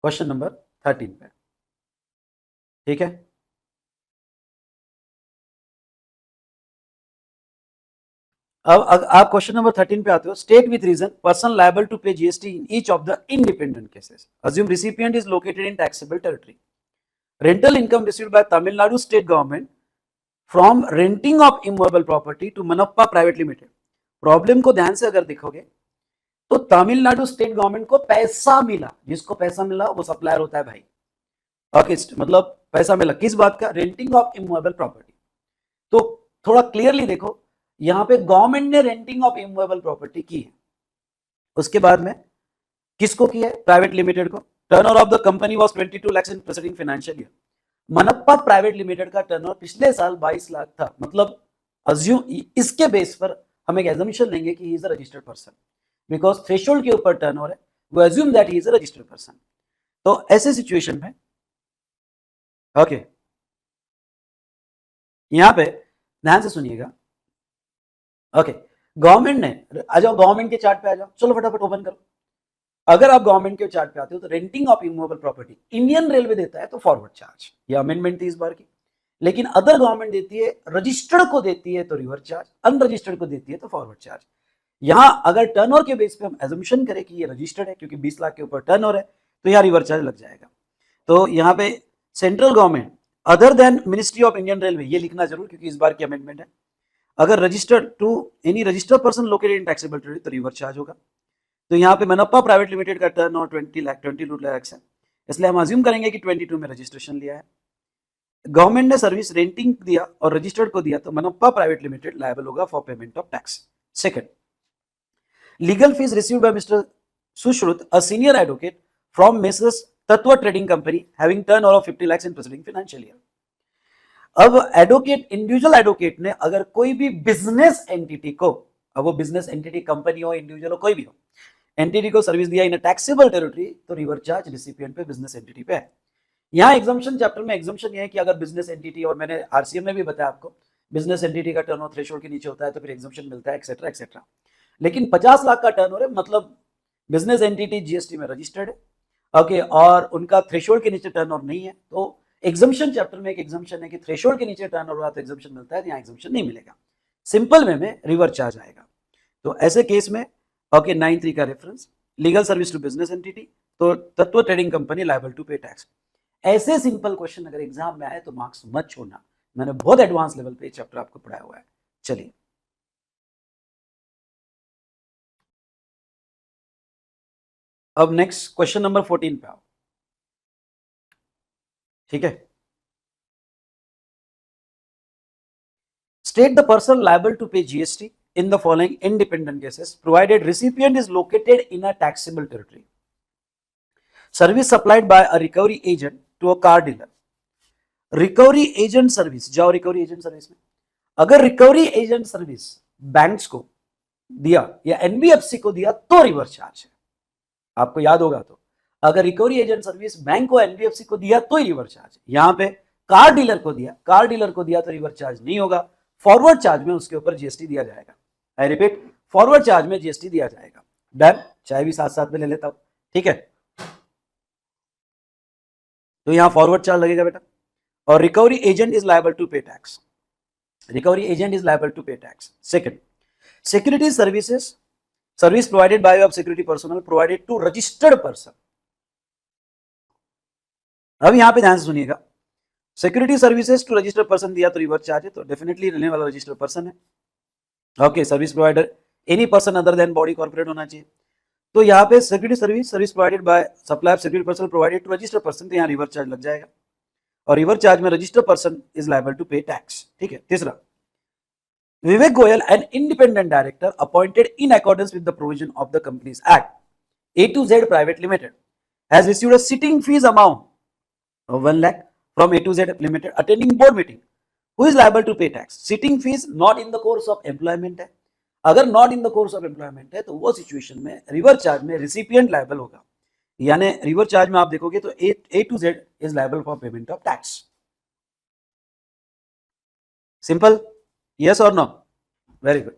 क्वेश्चन नंबर 13 पे, ठीक है। अब आप क्वेश्चन नंबर 13 पे आते हो। State with reason person liable to pay GST in each of the independent cases. Assume recipient is located in taxable territory. Rental income received by Tamil Nadu state government from renting of immovable property to Manappa private limited. Problem को ध्यान से अगर देखोगे तो तमिलनाडु स्टेट गवर्नमेंट को पैसा मिला, जिसको पैसा मिला वो सप्लायर होता है भाई। ओके, मतलब पैसा मिला किस बात का? Renting of immovable property. तो थोड़ा क्लियरली देखो, यहां पे गवर्नमेंट ने रेंटिंग ऑफ इमूवेबल प्रॉपर्टी की है, उसके बाद में किसको किया है? प्राइवेट लिमिटेड को। Turnover of the company was 22 lakh in preceding financial year. Manappa private limited का टर्नओवर पिछले साल 22 लाख था। मतलब अज्यूम, इसके बेस पर हम एक एजम्पशन लेंगे कि he is a registered person, because threshold के ऊपर टर्नओवर है, वो assume that he is a registered person. तो ऐसे सिचुएशन में ओके, यहां पे ध्यान से सुनिएगा। ओके, गवर्नमेंट ने, आ जाओ गवर्नमेंट के चार्ट पे आ जाओ, चलो फटाफट ओपन करो। अगर आप गवर्नमेंट के चार्ट पे आते हो तो renting of immovable property Indian railway देता है तो फॉरवर्ड चार्ज, ये अमेंडमेंट थी इस बार की। लेकिन अदर गवर्नमेंट देती है, रजिस्टर्ड को देती है तो रिवर्स चार्ज, अनरजिस्टर्ड को देती है तो फॉरवर्ड चार्ज। यहां अगर टर्नओवर के बेस पे हम एजम्पशन करें कि ये रजिस्टर्ड है क्योंकि 20 लाख के ऊपर टर्नओवर है, तो यहाँ रिवर्स चार्ज लग जाएगा। तो यहाँ पे central government other than ministry of Indian railway, ये लिखना जरूर क्योंकि इस बार की अमेंडमेंट है। अगर registered to any registered person located in taxable territory तो रिवर्स चार्ज होगा। तो यहाँ पे मनप्पा प्राइवेट लिमिटेड का टर्न और 22 लाख है, इसलिए हम अज्यूम करेंगे कि 22 में रजिस्ट्रेशन लिया है। गवर्नमेंट ने सर्विस रेंटिंग दिया और रजिस्टर्ड को दिया तो मनप्पा प्राइवेट लिमिटेड लायबल होगा for payment of tax. Second, legal fees received by mister Sushrut, a senior advocate from messrs Tattva trading company having turnover of 50 lakh in preceding financial year. अब एडवोकेट, इंडिविजुअल एडवोकेट ने अगर कोई भी बिजनेस एंटिटी को, अब वो बिजनेस एंटिटी कंपनी हो, इंडिविजुअल हो, कोई भी हो, एंटिटी को सर्विस दिया इन टैक्सेबल टेरिटरी तो रिवर्स चार्ज रिसिपिएंट पे, बिजनेस एंटिटी पे है। यहाँ एग्जाम्पशन चैप्टर में एग्जाम्पशन ये है कि अगर बिजनेस एंटिटी, और मैंने आरसीएम में भी बताया आपको, बिजनेस एंटिटी का टर्नओवर थ्रेशोल्ड के नीचे होता है तो फिर एग्जाम्पशन मिलता है, एक्सेट्रा एक्सेट्रा। लेकिन 50 लाख का टर्नओवर है, मतलब बिजनेस एंटिटी जीएसटी में रजिस्टर्ड है, ओके, और उनका थ्रेशोल्ड के नीचे टर्नओवर नहीं है, तो एग्जाम्पशन चैप्टर में एक एग्जाम्पशन है कि थ्रेशोल्ड के नीचे टर्नओवर हुआ तो एग्जाम्पशन मिलता है, यहाँ एग्जाम्पशन नहीं मिलेगा। सिंपल वे में रिवर्स चार्ज आएगा। तो ऐसे केस में ओके 9(3) का reference, legal service to business entity, तो Tattva trading company liable to pay tax. ऐसे सिंपल क्वेश्चन अगर एग्जाम में आए तो मार्क्स मत छोड़ना, मैंने बहुत एडवांस लेवल पे चैप्टर आपको पढ़ाया हुआ है। चलिए अब नेक्स्ट क्वेश्चन नंबर 14 पे आओ, ठीक है। State the person liable to pay GST in the following independent cases, provided recipient is located in a taxable territory. Service supplied by a recovery agent to a car dealer. Recovery agent service, जाओ रिकवरी एजेंट सर्विस में, अगर रिकवरी एजेंट सर्विस बैंक्स को दिया या एनबीएफसी को दिया तो रिवर्स चार्ज है, आपको याद होगा। तो अगर रिकवरी एजेंट सर्विस बैंक को एनबीएफसी को दिया तो रिवर्स चार्ज, यहां पे कार डीलर को दिया तो रिवर्स चार्ज नहीं होगा, फॉरवर्ड चार्ज में उसके ऊपर जीएसटी दिया जाएगा। आई रिपीट, फॉरवर्ड चार्ज में जीएसटी दिया जाएगा। डन, चाहे भी साथ साथ में ले लेता हूं, ठीक है। तो यहां फॉरवर्ड चार्ज लगेगा बेटा, और recovery agent is liable to pay tax, recovery agent is liable to pay tax. Second, security services, service provided by of security personal provided to registered person. अब यहां पे ध्यान से सुनिएगा, security services to registered person दिया तो रिवर्स चार्ज है, तो डेफिनेटली लेने वाला रजिस्टर्ड पर्सन है। Okay, service provider any person other than body corporate होना चाहिए। तो यहाँ पे security service provided by supply of security person provided to registered person, तो यहाँ रिवर्स चार्ज लग जाएगा, और रिवर्स चार्ज में registered person is liable to pay tax, ठीक है। तीसरा, Vivek Goyal an independent director appointed in accordance with the provision of the companies act A2Z private limited has received a sitting fee amount of 1 lakh from A2Z Limited attending board meeting. Who is liable to pay tax? Sitting fees not in the course of employment है, अगर not in the course of employment है तो वो सिचुएशन में रिवर्स चार्ज में रिसिपिएंट लायबल होगा, यानी रिवर्स चार्ज में आप देखोगे तो A2Z is liable for payment of tax. Simple, yes or no? Very good.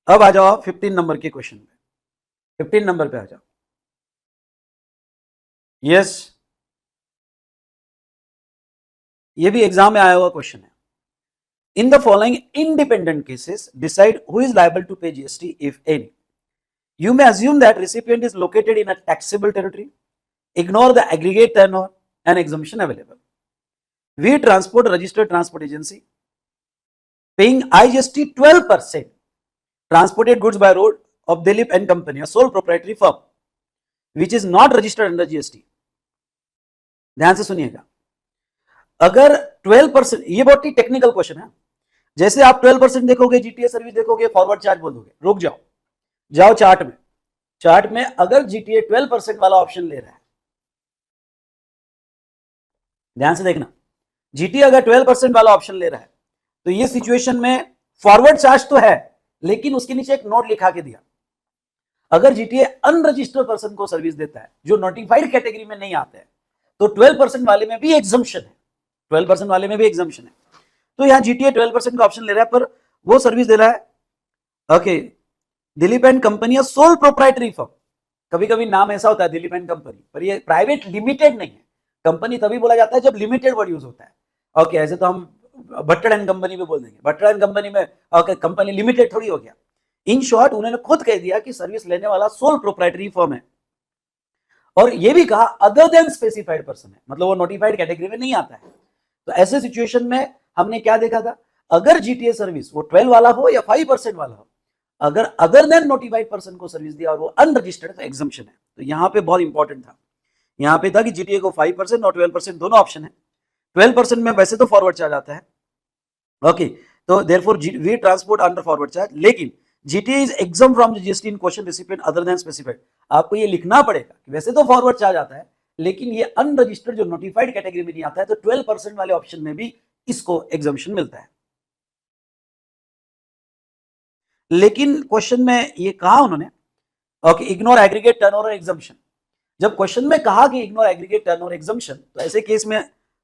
अब आ जाओ 15 नंबर के क्वेश्चन पे, 15 नंबर पे आ जाओ। यस, ये भी एग्जाम में आया हुआ क्वेश्चन है। In the following independent cases decide who is liable to pay GST if any. You may assume that recipient is located in a taxable territory, ignore the aggregate turnover and exemption available. V transport registered transport agency paying IGST 12%, transported goods by road of Dilip and Company, a sole proprietary firm which is not registered under GST। ध्यान से सुनिएगा, अगर 12%, ये बहुत ही टेक्निकल क्वेश्चन है, जैसे आप 12% देखोगे जीटीए सर्विस देखोगे फॉरवर्ड चार्ज बोल दोगे, रुक जाओ, जाओ चार्ट में, चार्ट में अगर जीटीए 12% वाला ऑप्शन ले रहा है, ध्यान से देखना, जीटीए अगर 12% वाला ऑप्शन ले रहा है तो ये सिचुएशन में फॉरवर्ड चार्ज तो है, लेकिन उसके नीचे एक नोट लिखा के दिया, अगर जीटीए अनरजिस्टर्ड पर्सन को सर्विस देता है जो नोटिफाइड कैटेगरी में नहीं आते हैं तो 12% वाले में भी एग्जम्पशन है, 12% वाले में भी एग्जम्पशन है। तो यहाँ जीटीए 12% का ऑप्शन ले रहा है, पर वो सर्विस दे रहा है, okay, Dilip and company sole proprietary firm. कभी कभी नाम ऐसा होता है दिलीप एंड कंपनी, पर ये प्राइवेट लिमिटेड नहीं है, कंपनी तभी बोला जाता है जब लिमिटेड वर्ड यूज होता है। ओके, ऐसे तो हम भट्टड़ एंड कंपनी में बोल देंगे, भट्टड़ एंड कंपनी में ओके कंपनी लिमिटेड थोड़ी हो गया। इन शॉर्ट उन्होंने खुद कह दिया कि सर्विस लेने वाला सोल प्रोप्राइटरी फर्म है, और ये भी कहा अदर देन स्पेसिफाइड पर्सन है, मतलब वो नोटिफाइड कैटेगरी में नहीं आता है। तो ऐसे सिचुएशन में हमने क्या देखा था, अगर जीटीए सर्विस वो 12 वाला हो या 5% वाला हो, अगर अदर देन नोटिफाइड पर्सन को सर्विस दिया और वो अनरजिस्टर्ड तो एग्जम्पशन है। तो यहाँ पे बहुत इंपॉर्टेंट था, यहाँ पे था कि जीटीए को 5% और 12% दोनों ऑप्शन है। 12% में वैसे तो फॉरवर्ड चार्ज आता है, ओके, तो therefore V transport under forward charge, लेकिन GTA is exempt from GST in question recipient other than specified. आपको ये लिखना पड़ेगा कि वैसे तो फॉरवर्ड चार्ज आता है, लेकिन ये अनरजिस्टर्ड जो नोटिफाइड कैटेगरी में नहीं आता है, तो 12% वाले ऑप्शन में भी इसको एग्जम्पशन मिलता है। लेकिन क्वेश्चन में ये कहा उन्होंने, okay, ignore aggregate turnover exemption. जब क्वेश्चन में कहा कि इग्नोर एग्रीगेट टर्नओवर एग्जम्पशन, तो ऐसे केस में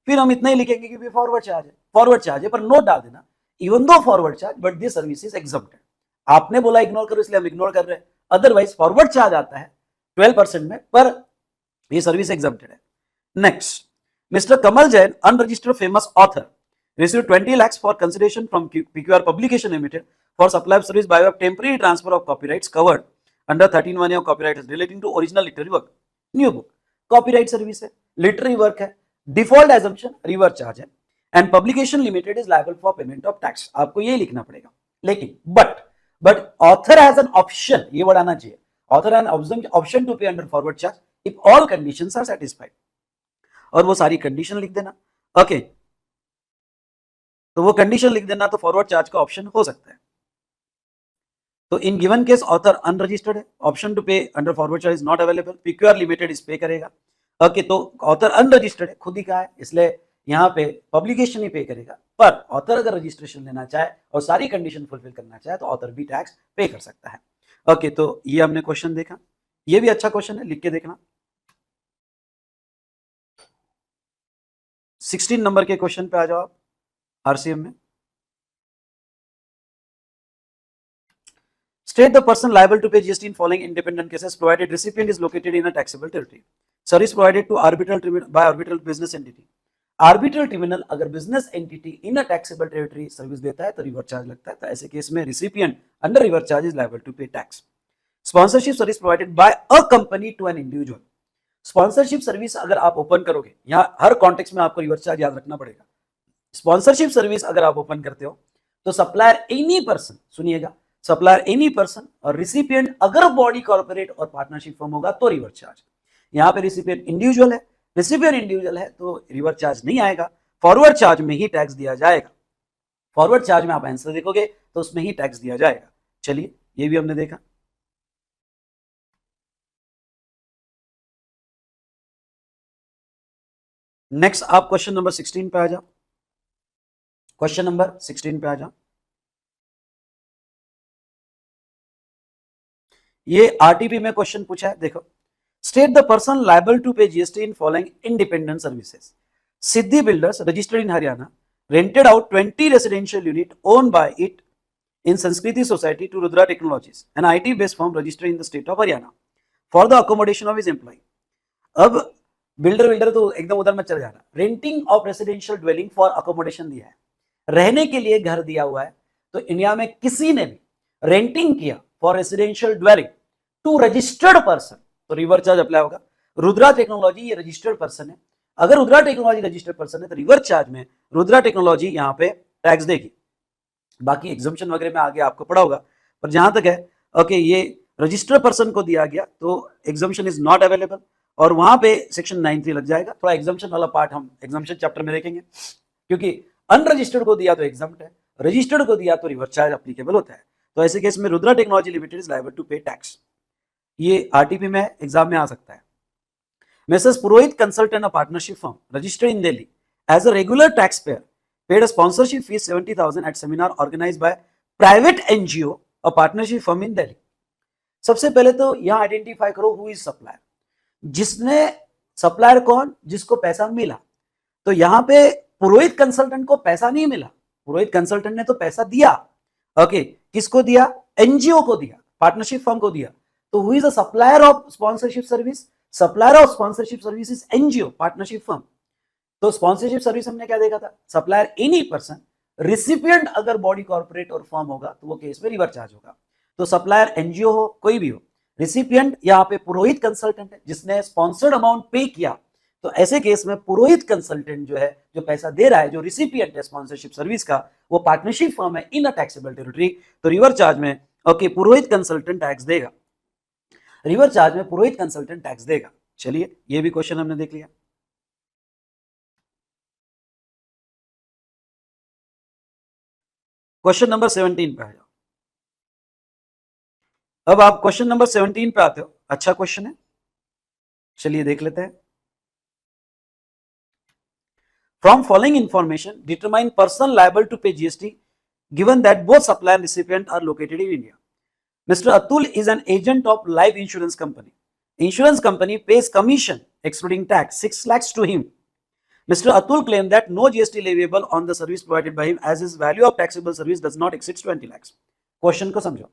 फिर हम इतना ही लिखेंगे कि फॉरवर्ड चार्ज है, फॉरवर्ड चार्ज है, पर नोट डाल देना even though forward charge but this service is exempted. आपने बोला इग्नोर करो इसलिए हम इग्नोर कर रहे हैं, अदरवाइज फॉरवर्ड चार्ज आता है 12% में, पर ये सर्विस एग्जम्प्टेड है। Next, mister Kamal Jain unregistered famous author received 20 lakhs for consideration from PQR Publication Limited for supply of service by way of temporary transfer of copyrights covered under 13(1) of copyright relating to original literary work, new book। Copyright service है, लिटरेरी वर्क है, डिफॉल्ट एजम्पशन रिवर्स चार्ज है, and publication limited is liable for payment of tax. आपको ये लिखना पड़ेगा, लेकिन but author has an option, ये वर्ड आना चाहिए, author an option to pay under forward charge if all conditions are satisfied, और वो सारी कंडीशन लिख देना। ओके, तो वो कंडीशन लिख देना, तो फॉरवर्ड चार्ज का ऑप्शन हो सकता है। तो in given case author unregistered है, option to pay under forward charge is not available, PQR limited इस पे करेगा। ओके, तो ऑथर अनरजिस्टर्ड है, खुद ही कहा है, इसलिए यहाँ पे पब्लिकेशन ही पे करेगा, पर ऑथर अगर रजिस्ट्रेशन लेना चाहे और सारी कंडीशन फुलफिल करना चाहे तो ऑथर भी टैक्स पे कर सकता है। ओके, तो ये हमने क्वेश्चन देखा, ये भी अच्छा क्वेश्चन है, लिख के देखना। 16 नंबर के क्वेश्चन पे आ जाओ आप आरसीएम में। State the person liable to pay GST in following independent cases provided recipient is located in a taxable territory. Service provided to arbitral tribunal by arbitral business entity. Arbitral tribunal अगर business entity in a taxable territory service देता है तो रिवर्स चार्ज लगता है, तो ऐसे केस में recipient under reverse charge is liable to pay tax. Sponsorship service provided by a company to an individual. Sponsorship service अगर आप ओपन करोगे, यहाँ हर कॉन्टेक्स्ट में आपको रिवर्स चार्ज याद रखना पड़ेगा। स्पॉन्सरशिप सर्विस अगर आप ओपन करते हो तो सप्लायर एनी पर्सन, सुनिएगा, सप्लायर एनी पर्सन और रिसिपिएंट अगर बॉडी कॉर्पोरेट और पार्टनरशिप फर्म होगा तो रिवर्स चार्ज। यहाँ पे रिसिपिएंट इंडिविजुअल है, रिसिपिएंट इंडिविजुअल है तो रिवर्स चार्ज नहीं आएगा, फॉरवर्ड चार्ज में ही टैक्स दिया जाएगा। फॉरवर्ड चार्ज में आप आंसर देखोगे तो उसमें ही टैक्स दिया जाएगा। चलिए, ये भी हमने देखा। नेक्स्ट आप क्वेश्चन नंबर 16 पे आ जाओ। क्वेश्चन नंबर 16 पे आ जाओ। ये आरटीपी में क्वेश्चन पूछा है, देखो। State the person liable to pay GST in following independent services. Siddhi builders registered in Haryana rented out 20 residential unit owned by it in Sanskriti Society to Rudra Technologies, an IT-based firm registered in the state of Haryana, for the accommodation of his employee. अब बिल्डर तो एकदम उधर में चल जाना, renting of residential dwelling for accommodation दिया है, रहने के लिए घर दिया हुआ है। तो इंडिया में किसी ने भी रेंटिंग किया for residential dwelling to registered person तो रिवर्स चार्ज अप्लाई होगा। रुद्रा टेक्नोलॉजी ये रजिस्टर्ड पर्सन है, अगर रुद्रा टेक्नोलॉजी रजिस्टर्ड पर्सन है तो रिवर्स चार्ज में रुद्रा टेक्नोलॉजी यहाँ पे टैक्स देगी। बाकी एग्जम्पशन वगैरह में आगे आपको पढ़ा होगा, पर जहां तक है ओके, ये रजिस्टर्ड पर्सन को दिया गया तो एग्जम्पशन इज नॉट अवेलेबल, और वहां पे सेक्शन 93 लग जाएगा। थोड़ा एग्जम्पशन वाला पार्ट हम एग्जम्पशन चैप्टर में देखेंगे, क्योंकि अनरजिस्टर्ड को दिया तो एग्जम्प्ट है, रजिस्टर्ड को दिया तो रिवर्स चार्ज अप्लीकेबल होता है। तो ऐसे केस में Rudra technology limited is liable to pay tax. ये आरटीपी में एग्जाम में आ सकता है। Messrs. Purohit Consultant, a partnership firm registered in Delhi as a regular taxpayer, paid a sponsorship fee 70,000 at seminar organized by private NGO, a partnership firm in Delhi. सबसे पहले तो यहाँ आइडेंटिफाई करो हु इज सप्लायर। जिसने सप्लायर कौन, जिसको पैसा मिला। तो यहाँ पे पुरोहित कंसल्टेंट को पैसा नहीं मिला, पुरोहित कंसल्टेंट ने तो पैसा दिया। ओके, किसको दिया? एनजीओ को दिया, पार्टनरशिप फर्म को दिया। तो who is the supplier of sponsorship service? Supplier of sponsorship service is NGO, partnership firm. तो स्पॉन्सरशिप सर्विस हमने क्या देखा था? सप्लायर एनी पर्सन, रिसिपिएंट अगर बॉडी कॉर्पोरेट और फर्म होगा तो वो केस में रिवर्स चार्ज होगा। तो सप्लायर एनजीओ हो, कोई भी हो, रिसिपिएंट यहाँ पे पुरोहित कंसल्टेंट है जिसने स्पॉन्सर्ड अमाउंट पे किया, तो ऐसे केस में पुरोहित कंसल्टेंट जो है, जो पैसा दे रहा है, जो रिसिपिएंट है स्पॉन्सरशिप सर्विस का, वो पार्टनरशिप फर्म है इन अ टैक्सेबल टेरिटरी, तो रिवर्स चार्ज में ओके पुरोहित कंसल्टेंट टैक्स देगा, रिवर्स चार्ज में पुरोहित कंसल्टेंट टैक्स देगा। चलिए, ये भी क्वेश्चन हमने देख लिया। क्वेश्चन नंबर 17 पे आ जाओ। अब आप क्वेश्चन नंबर 17 पे आते हो, अच्छा क्वेश्चन है, चलिए देख लेते हैं। From following information determine person liable to pay GST given that both supplier and recipient are located in India. Mr. Atul is an agent of life insurance company. Insurance company pays commission excluding tax 6 lakhs to him. Mr. Atul claimed that no GST leviable on the service provided by him as his value of taxable service does not exceed 20 lakhs. Question को समझो।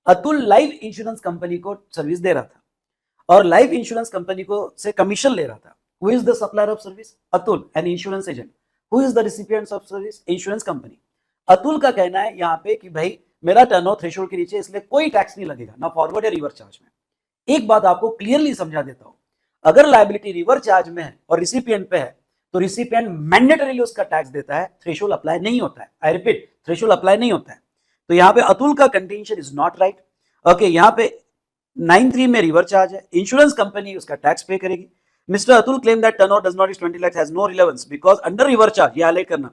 अतुल लाइफ इंश्योरेंस कंपनी को सर्विस दे रहा था और लाइफ इंश्योरेंस कंपनी को से कमीशन ले रहा था। Who is the supplier of service? Atul, an insurance agent. Who is the recipient of service? Insurance company. Atul का कहना है यहाँ पे कि भाई मेरा टर्नओवर थ्रेशोल्ड के नीचे, इसलिए कोई टैक्स नहीं लगेगा, ना फॉरवर्ड या रिवर्स चार्ज में। एक बात आपको क्लियरली समझा देता हूं, अगर लायबिलिटी रिवर्स चार्ज में है और रिसिपिएंट पे है तो रिसिपिएंट मैंडेटरीली उसका टैक्स देता है, थ्रेशोल्ड अप्लाई नहीं होता है। आई रिपीट, थ्रेशोल्ड अप्लाई नहीं होता है। तो यहाँ पे अतुल का contention is not right. Okay, यहाँ पे 93 में रिवर चार्ज है, इंश्योरेंस कंपनी उसका टैक्स पे करेगी। Mister Atul claim that turnover does not reach 20 lakh has no relevance because under reverse charge, ये हाईलाइट करना,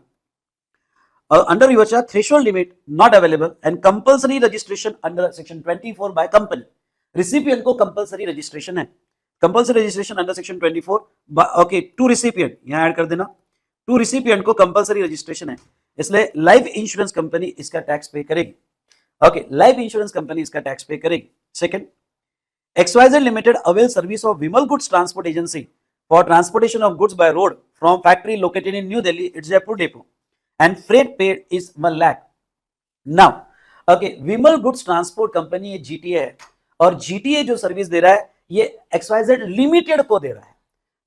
under river charge threshold limit not available and compulsory registration under section 24 by company। recipient को compulsory registration है, compulsory registration under section 24 okay to recipient, यहाँ ऐड कर देना, to recipient को compulsory registration है, इसलिए लाइफ इंश्योरेंस कंपनी इसका टैक्स पे करेगी। ओके, लाइफ इंश्योरेंस कंपनी इसका टैक्स पे करेगी। Second, XYZ Limited avails service of Vimal Goods Transport Agency for transportation of goods by road from factory located in New Delhi, its Jaipur depot, and freight paid is 1 lakh. Now, okay, Vimal goods transport company ये जीटीए है और जीटीए जो सर्विस दे रहा है ये XYZ लिमिटेड को दे रहा है।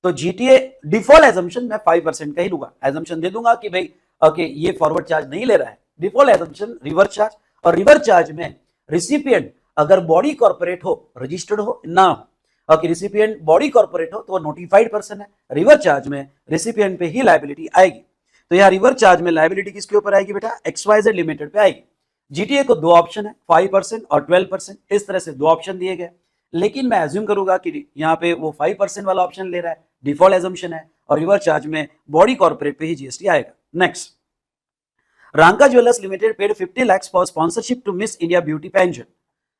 तो जीटीए डिफॉल्ट एजम्पशन मैं 5% का ही लूंगा, एजम्पशन दे दूंगा कि भाई ओके ये फॉरवर्ड चार्ज नहीं ले रहा है, डिफॉल्ट एजम्पशन रिवर चार्ज, और रिवर चार्ज में रिसिपिएंट अगर बॉडी कॉर्पोरेट हो, रजिस्टर्ड हो ना हो, ओके रिसिपिएंट बॉडी कॉर्पोरेट हो तो वो नोटिफाइड पर्सन है, रिवर चार्ज में रिसिपिएंट पे ही लायबिलिटी आएगी। तो यहाँ रिवर चार्ज में लायबिलिटी किसके ऊपर आएगी बेटा, XYZ लिमिटेड पे आएगी। जीटीए को 2 ऑप्शन है, 5% और 12%, इस तरह से 2 ऑप्शन दिए गए, लेकिन मैं एज्यूम करूंगा कि यहाँ पे वो 5% वाला ऑप्शन ले रहा है, डिफॉल्ट एजम्पशन है, और रिवर चार्ज में बॉडी कॉर्पोरेट पे ही जीएसटी आएगा। Next, Ranka jewellers limited paid 50 lakhs for sponsorship to miss India beauty pageant.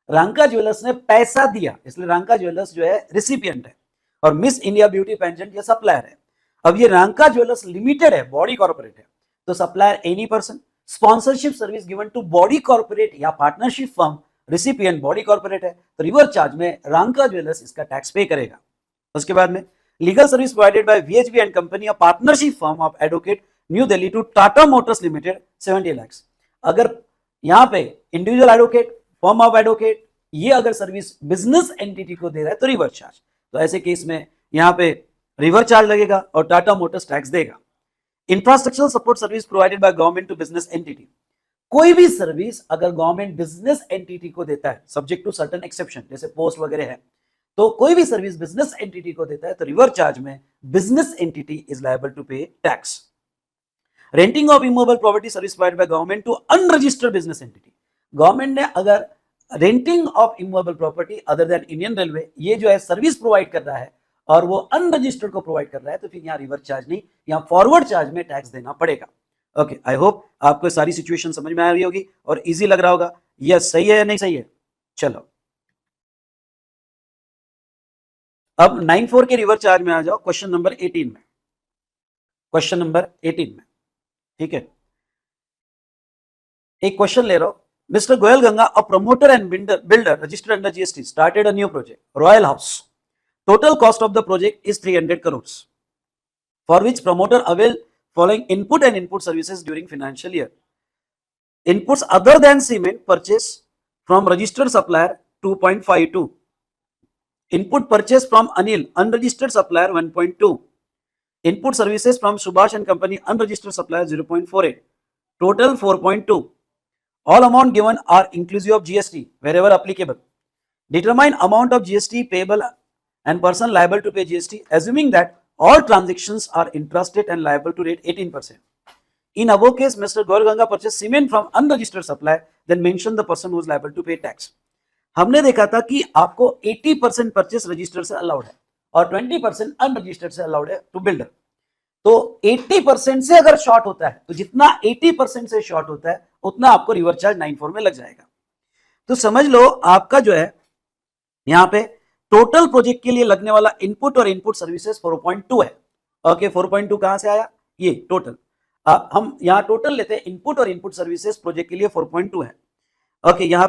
Ranka jewellers ने पैसा दिया, इसलिए रांका ज्वेलर्स जो है रिसिपिएंट है और मिस इंडिया ब्यूटी पेंजेंट ये सप्लायर है। अब ये रांका ज्वेलर्स लिमिटेड है, बॉडी कॉर्पोरेट है, तो supplier any person, sponsorship service given to body corporate या partnership firm, recipient body corporate है, तो रिवर चार्ज में रांका ज्वेलर्स इसका टैक्स पे करेगा। उसके बाद में legal service provided by VHB and company, a partnership firm of advocate New Delhi to Tata Motors limited 70 lakhs। अगर यहाँ पे individual advocate, firm of advocate, ये अगर सर्विस बिजनेस एंटिटी को दे रहा है तो रिवर चार्ज, तो ऐसे केस में यहाँ पे रिवर चार्ज लगेगा और टाटा मोटर्स टैक्स देगा। Infrastructural support service provided by government to business entity, कोई भी सर्विस अगर गवर्नमेंट बिजनेस एंटिटी को देता है सब्जेक्ट टू सर्टेन एक्सेप्शन, जैसे पोस्ट वगैरह है, तो कोई भी सर्विस बिजनेस एंटिटी को देता है तो रिवर चार्ज में business entity is liable to pay tax. Renting of immovable property service provided by government to unregistered business entity, government ने अगर renting of immovable property other than Indian railway ये जो है सर्विस प्रोवाइड कर रहा है और वो अनरजिस्टर्ड को प्रोवाइड कर रहा है, तो फिर यहाँ रिवर चार्ज नहीं, यहाँ फॉरवर्ड चार्ज में टैक्स देना पड़ेगा। ओके, आई होप आपको सारी सिचुएशन समझ में आ रही होगी और इजी लग रहा होगा। यस, सही है या नहीं सही है? चलो अब 94 के रिवर चार्ज में आ जाओ, क्वेश्चन नंबर 18 में, क्वेश्चन नंबर 18 में, ठीक है। एक क्वेश्चन ले रहा हूं, mister Goyal Ganga, a promoter and builder registered under GST, started a new project royal house, total cost of the project is 300 crores, for which promoter avail following input and input services during financial year. Inputs other than cement purchase from registered supplier 2.52, input purchase from Anil unregistered supplier 1.2, input services from Subhash and company unregistered supplier 0.48, total 4.2. All amount given are inclusive of GST wherever applicable. Determine amount of GST payable and person liable to pay GST, assuming that all transactions are intrastate and liable to rate 18%. In above case, Mr. Goel Ganga purchased cement from unregistered supplier, then mention the person who is liable to pay tax. हमने देखा था कि आपको 80% परचेस रजिस्टर से अलाउड है और 20% अनरजिस्टर्ड से अलाउड है टू बिल्डर। तो 80% से अगर शॉर्ट होता है तो जितना 80% से शॉर्ट होता है उतना आपको रिवर चार्ज 94 में लग जाएगा। तो समझ लो आपका जो है यहाँ पे टोटल प्रोजेक्ट के लिए लगने वाला इनपुट और इनपुट सर्विसेज 4.2 है। ओके, 4.2 कहां से आया? ये टोटल, हम यहां टोटल लेते हैं, इनपुट और इनपुट सर्विसेज प्रोजेक्ट के लिए 4.2 है। ओके, यहाँ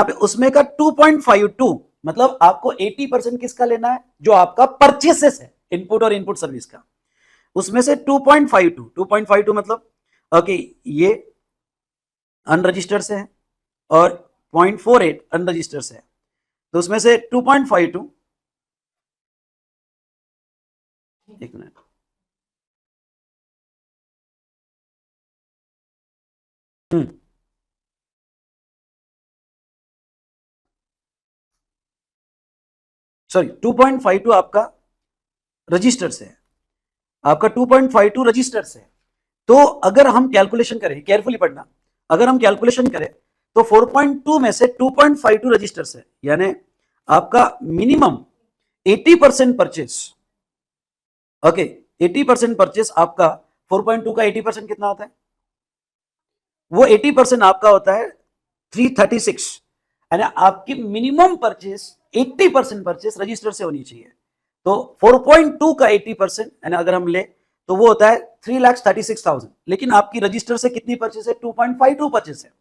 पे उसमें का 2.52 मतलब आपको 80% किसका लेना है? जो आपका परचेसेस है इनपुट और इनपुट सर्विस का, उसमें से 2.52 मतलब ओके ये अनरजिस्टर्ड से है और 0.48 अनरजिस्टर्ड से है, तो उसमें से 2.52, एक मिनट, सॉरी 2.52 आपका रजिस्टर से है, आपका 2.52 रजिस्टर से है। तो अगर हम कैलकुलेशन करें, केयरफुली पढ़ना, अगर हम कैलकुलेशन करें तो 4.2 में से 2.52 रजिस्टर्स है, यानी आपका मिनिमम 80% परचेस। ओके, 80% परचेस आपका 4.2 का 80% कितना होता है? वो 80% आपका होता है 336, यानी आपकी मिनिमम परचेस 80% परचेस रजिस्टर से होनी चाहिए। तो 4.2 का 80% यानी अगर हम ले तो वो होता है 3,36,000, लेकिन आपकी रजिस्टर से कितनी परचेस है? 2.52 परचेस है,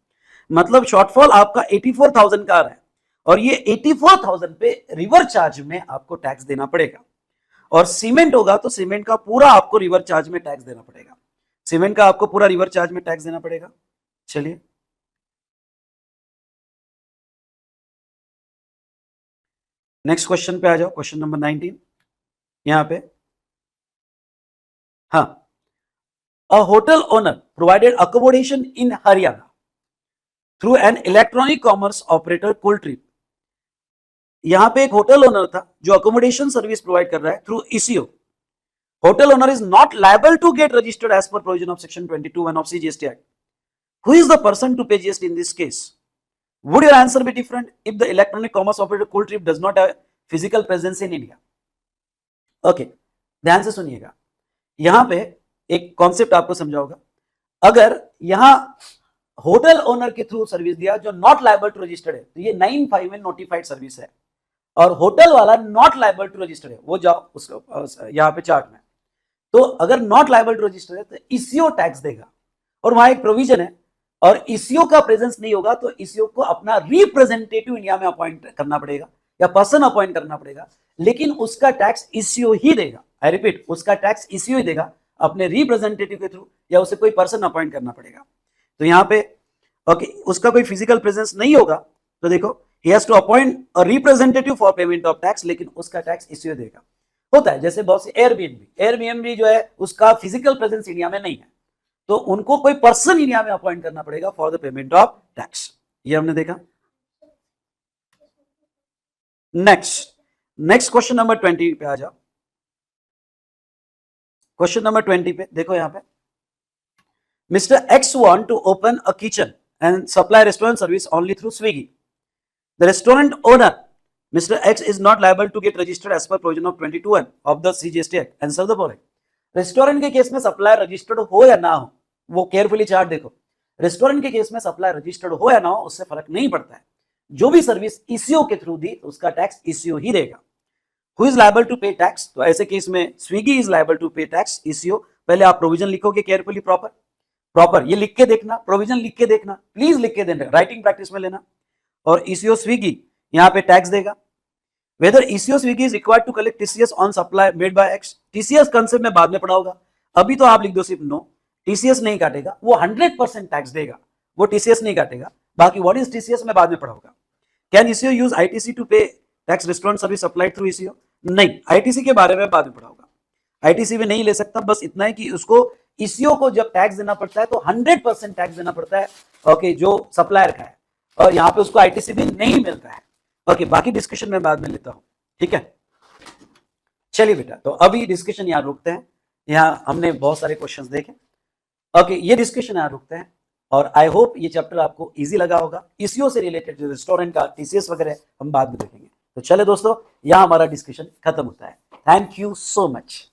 मतलब शॉर्टफॉल आपका 84,000 का आ रहा है, और ये 84,000 पे रिवर चार्ज में आपको टैक्स देना पड़ेगा। और सीमेंट होगा तो सीमेंट का पूरा आपको रिवर चार्ज में टैक्स देना पड़ेगा, सीमेंट का आपको पूरा रिवर चार्ज में टैक्स देना पड़ेगा। चलिए नेक्स्ट क्वेश्चन पे आ जाओ, क्वेश्चन नंबर 19 यहां पे। हाँ, uh hotel owner provided accommodation in Haryana through an electronic commerce operator Cleartrip. यहां पे एक होटल ओनर था जो अकोमोडेशन सर्विस प्रोवाइड कर रहा है through ECO. Hotel owner is not liable to get registered as per provision of section 22(1) of CGST act. Who is the person to pay GST in this case? Would your answer be different if the electronic commerce operator Cooltrip does not have physical presence in India? Okay, ध्यान से सुनिएगा, यहां पे एक कॉन्सेप्ट आपको समझाऊंगा। अगर यहां होटल ओनर के थ्रू सर्विस दिया जो नॉट लायबल टू रजिस्टर्ड है, तो ये 9(5) में नोटिफाइड सर्विस है, और होटल वाला नॉट लायबल टू रजिस्टर्ड है, वो जाओ उसको यहां पे चार्ट में। तो अगर नॉट लायबल टू रजिस्टर्ड है तो ईसीओ टैक्स देगा, और वहां एक प्रोविजन है, और ईसीओ का प्रेजेंस नहीं होगा तो ईसीओ को अपना रिप्रेजेंटेटिव इंडिया में अपॉइंट करना पड़ेगा या पर्सन अपॉइंट करना पड़ेगा, लेकिन उसका टैक्स ईसीओ ही देगा। आई रिपीट, उसका टैक्स ईसीओ ही देगा अपने रिप्रेजेंटेटिव के थ्रू, या उसे कोई पर्सन अपॉइंट करना पड़ेगा। तो यहाँ पे ओके, उसका कोई फिजिकल प्रेजेंस नहीं होगा तो देखो, he has to appoint a representative for payment of tax, लेकिन उसका टैक्स ईसीओ देगा। होता है जैसे बहुत से एयरबीएनबी जो है उसका फिजिकल प्रेजेंस इंडिया में नहीं है, तो उनको कोई पर्सन इंडिया में अपॉइंट करना पड़ेगा for the payment of tax. ये हमने देखा। नेक्स्ट क्वेश्चन नंबर 20 पे आ जाओ। क्वेश्चन नंबर 20 पे देखो, यहां पे mister X want to open a kitchen and supply restaurant service only through Swiggy. The restaurant owner mister X is not liable to get registered as per provision of 22(1) of the CGST act and serve the following. Restaurant के केस में सप्लायर रजिस्टर्ड हो या ना हो, वो केयरफुली चार्ट देखो, रेस्टोरेंट के केस में सप्लायर रजिस्टर्ड हो या ना हो उससे फर्क नहीं पड़ता है, जो भी सर्विस ईसीओ के थ्रू दी उसका टैक्स ईसीओ ही देगा। Who is liable to pay tax? तो ऐसे केस में Swiggy is liable to pay tax, eco. पहले आप प्रोविजन लिखोगे केयरफुली, प्रॉपर ये लिख के देखना, प्रोविजन लिख के देखना, प्लीज लिख के देना, राइटिंग प्रैक्टिस में लेना। और ईसीओ स्विगी यहाँ पे टैक्स देगा। Whether ECO Swiggy is required to collect TCS on supply made by X, TCS concept में बाद में पढ़ा होगा, अभी तो आप लिख दो सिर्फ नो, TCS नहीं काटेगा, वो 100% टैक्स देगा, वो TCS नहीं काटेगा। बाकी व्हाट इज TCS में बाद में पढ़ा होगा। Can ECO use ITC to pay tax restaurant service supplied through ECO? नहीं, ITC के बारे में बाद में पढ़ा होगा, ITC में नहीं ले सकता। बस इतना है कि उसको ECO को जब टैक्स देना पड़ता है तो 100% टैक्स देना पड़ता है, ओके, जो सप्लायर का है, और यहाँ पे उसको ITC भी नहीं मिलता है। ओके, बाकी डिस्कशन में बाद में लेता हूं, ठीक है। चलिए बेटा, तो अभी डिस्कशन यहाँ रुकते हैं, यहाँ हमने बहुत सारे क्वेश्चंस देखे। ओके, ये डिस्कशन यहाँ रुकते हैं, और आई होप ये चैप्टर आपको इजी लगा होगा। ईसीओ से रिलेटेड जो रेस्टोरेंट का टीसीएस वगैरह हम बाद में देखेंगे। तो चले दोस्तों, यहाँ हमारा डिस्कशन खत्म होता है। Thank you so much.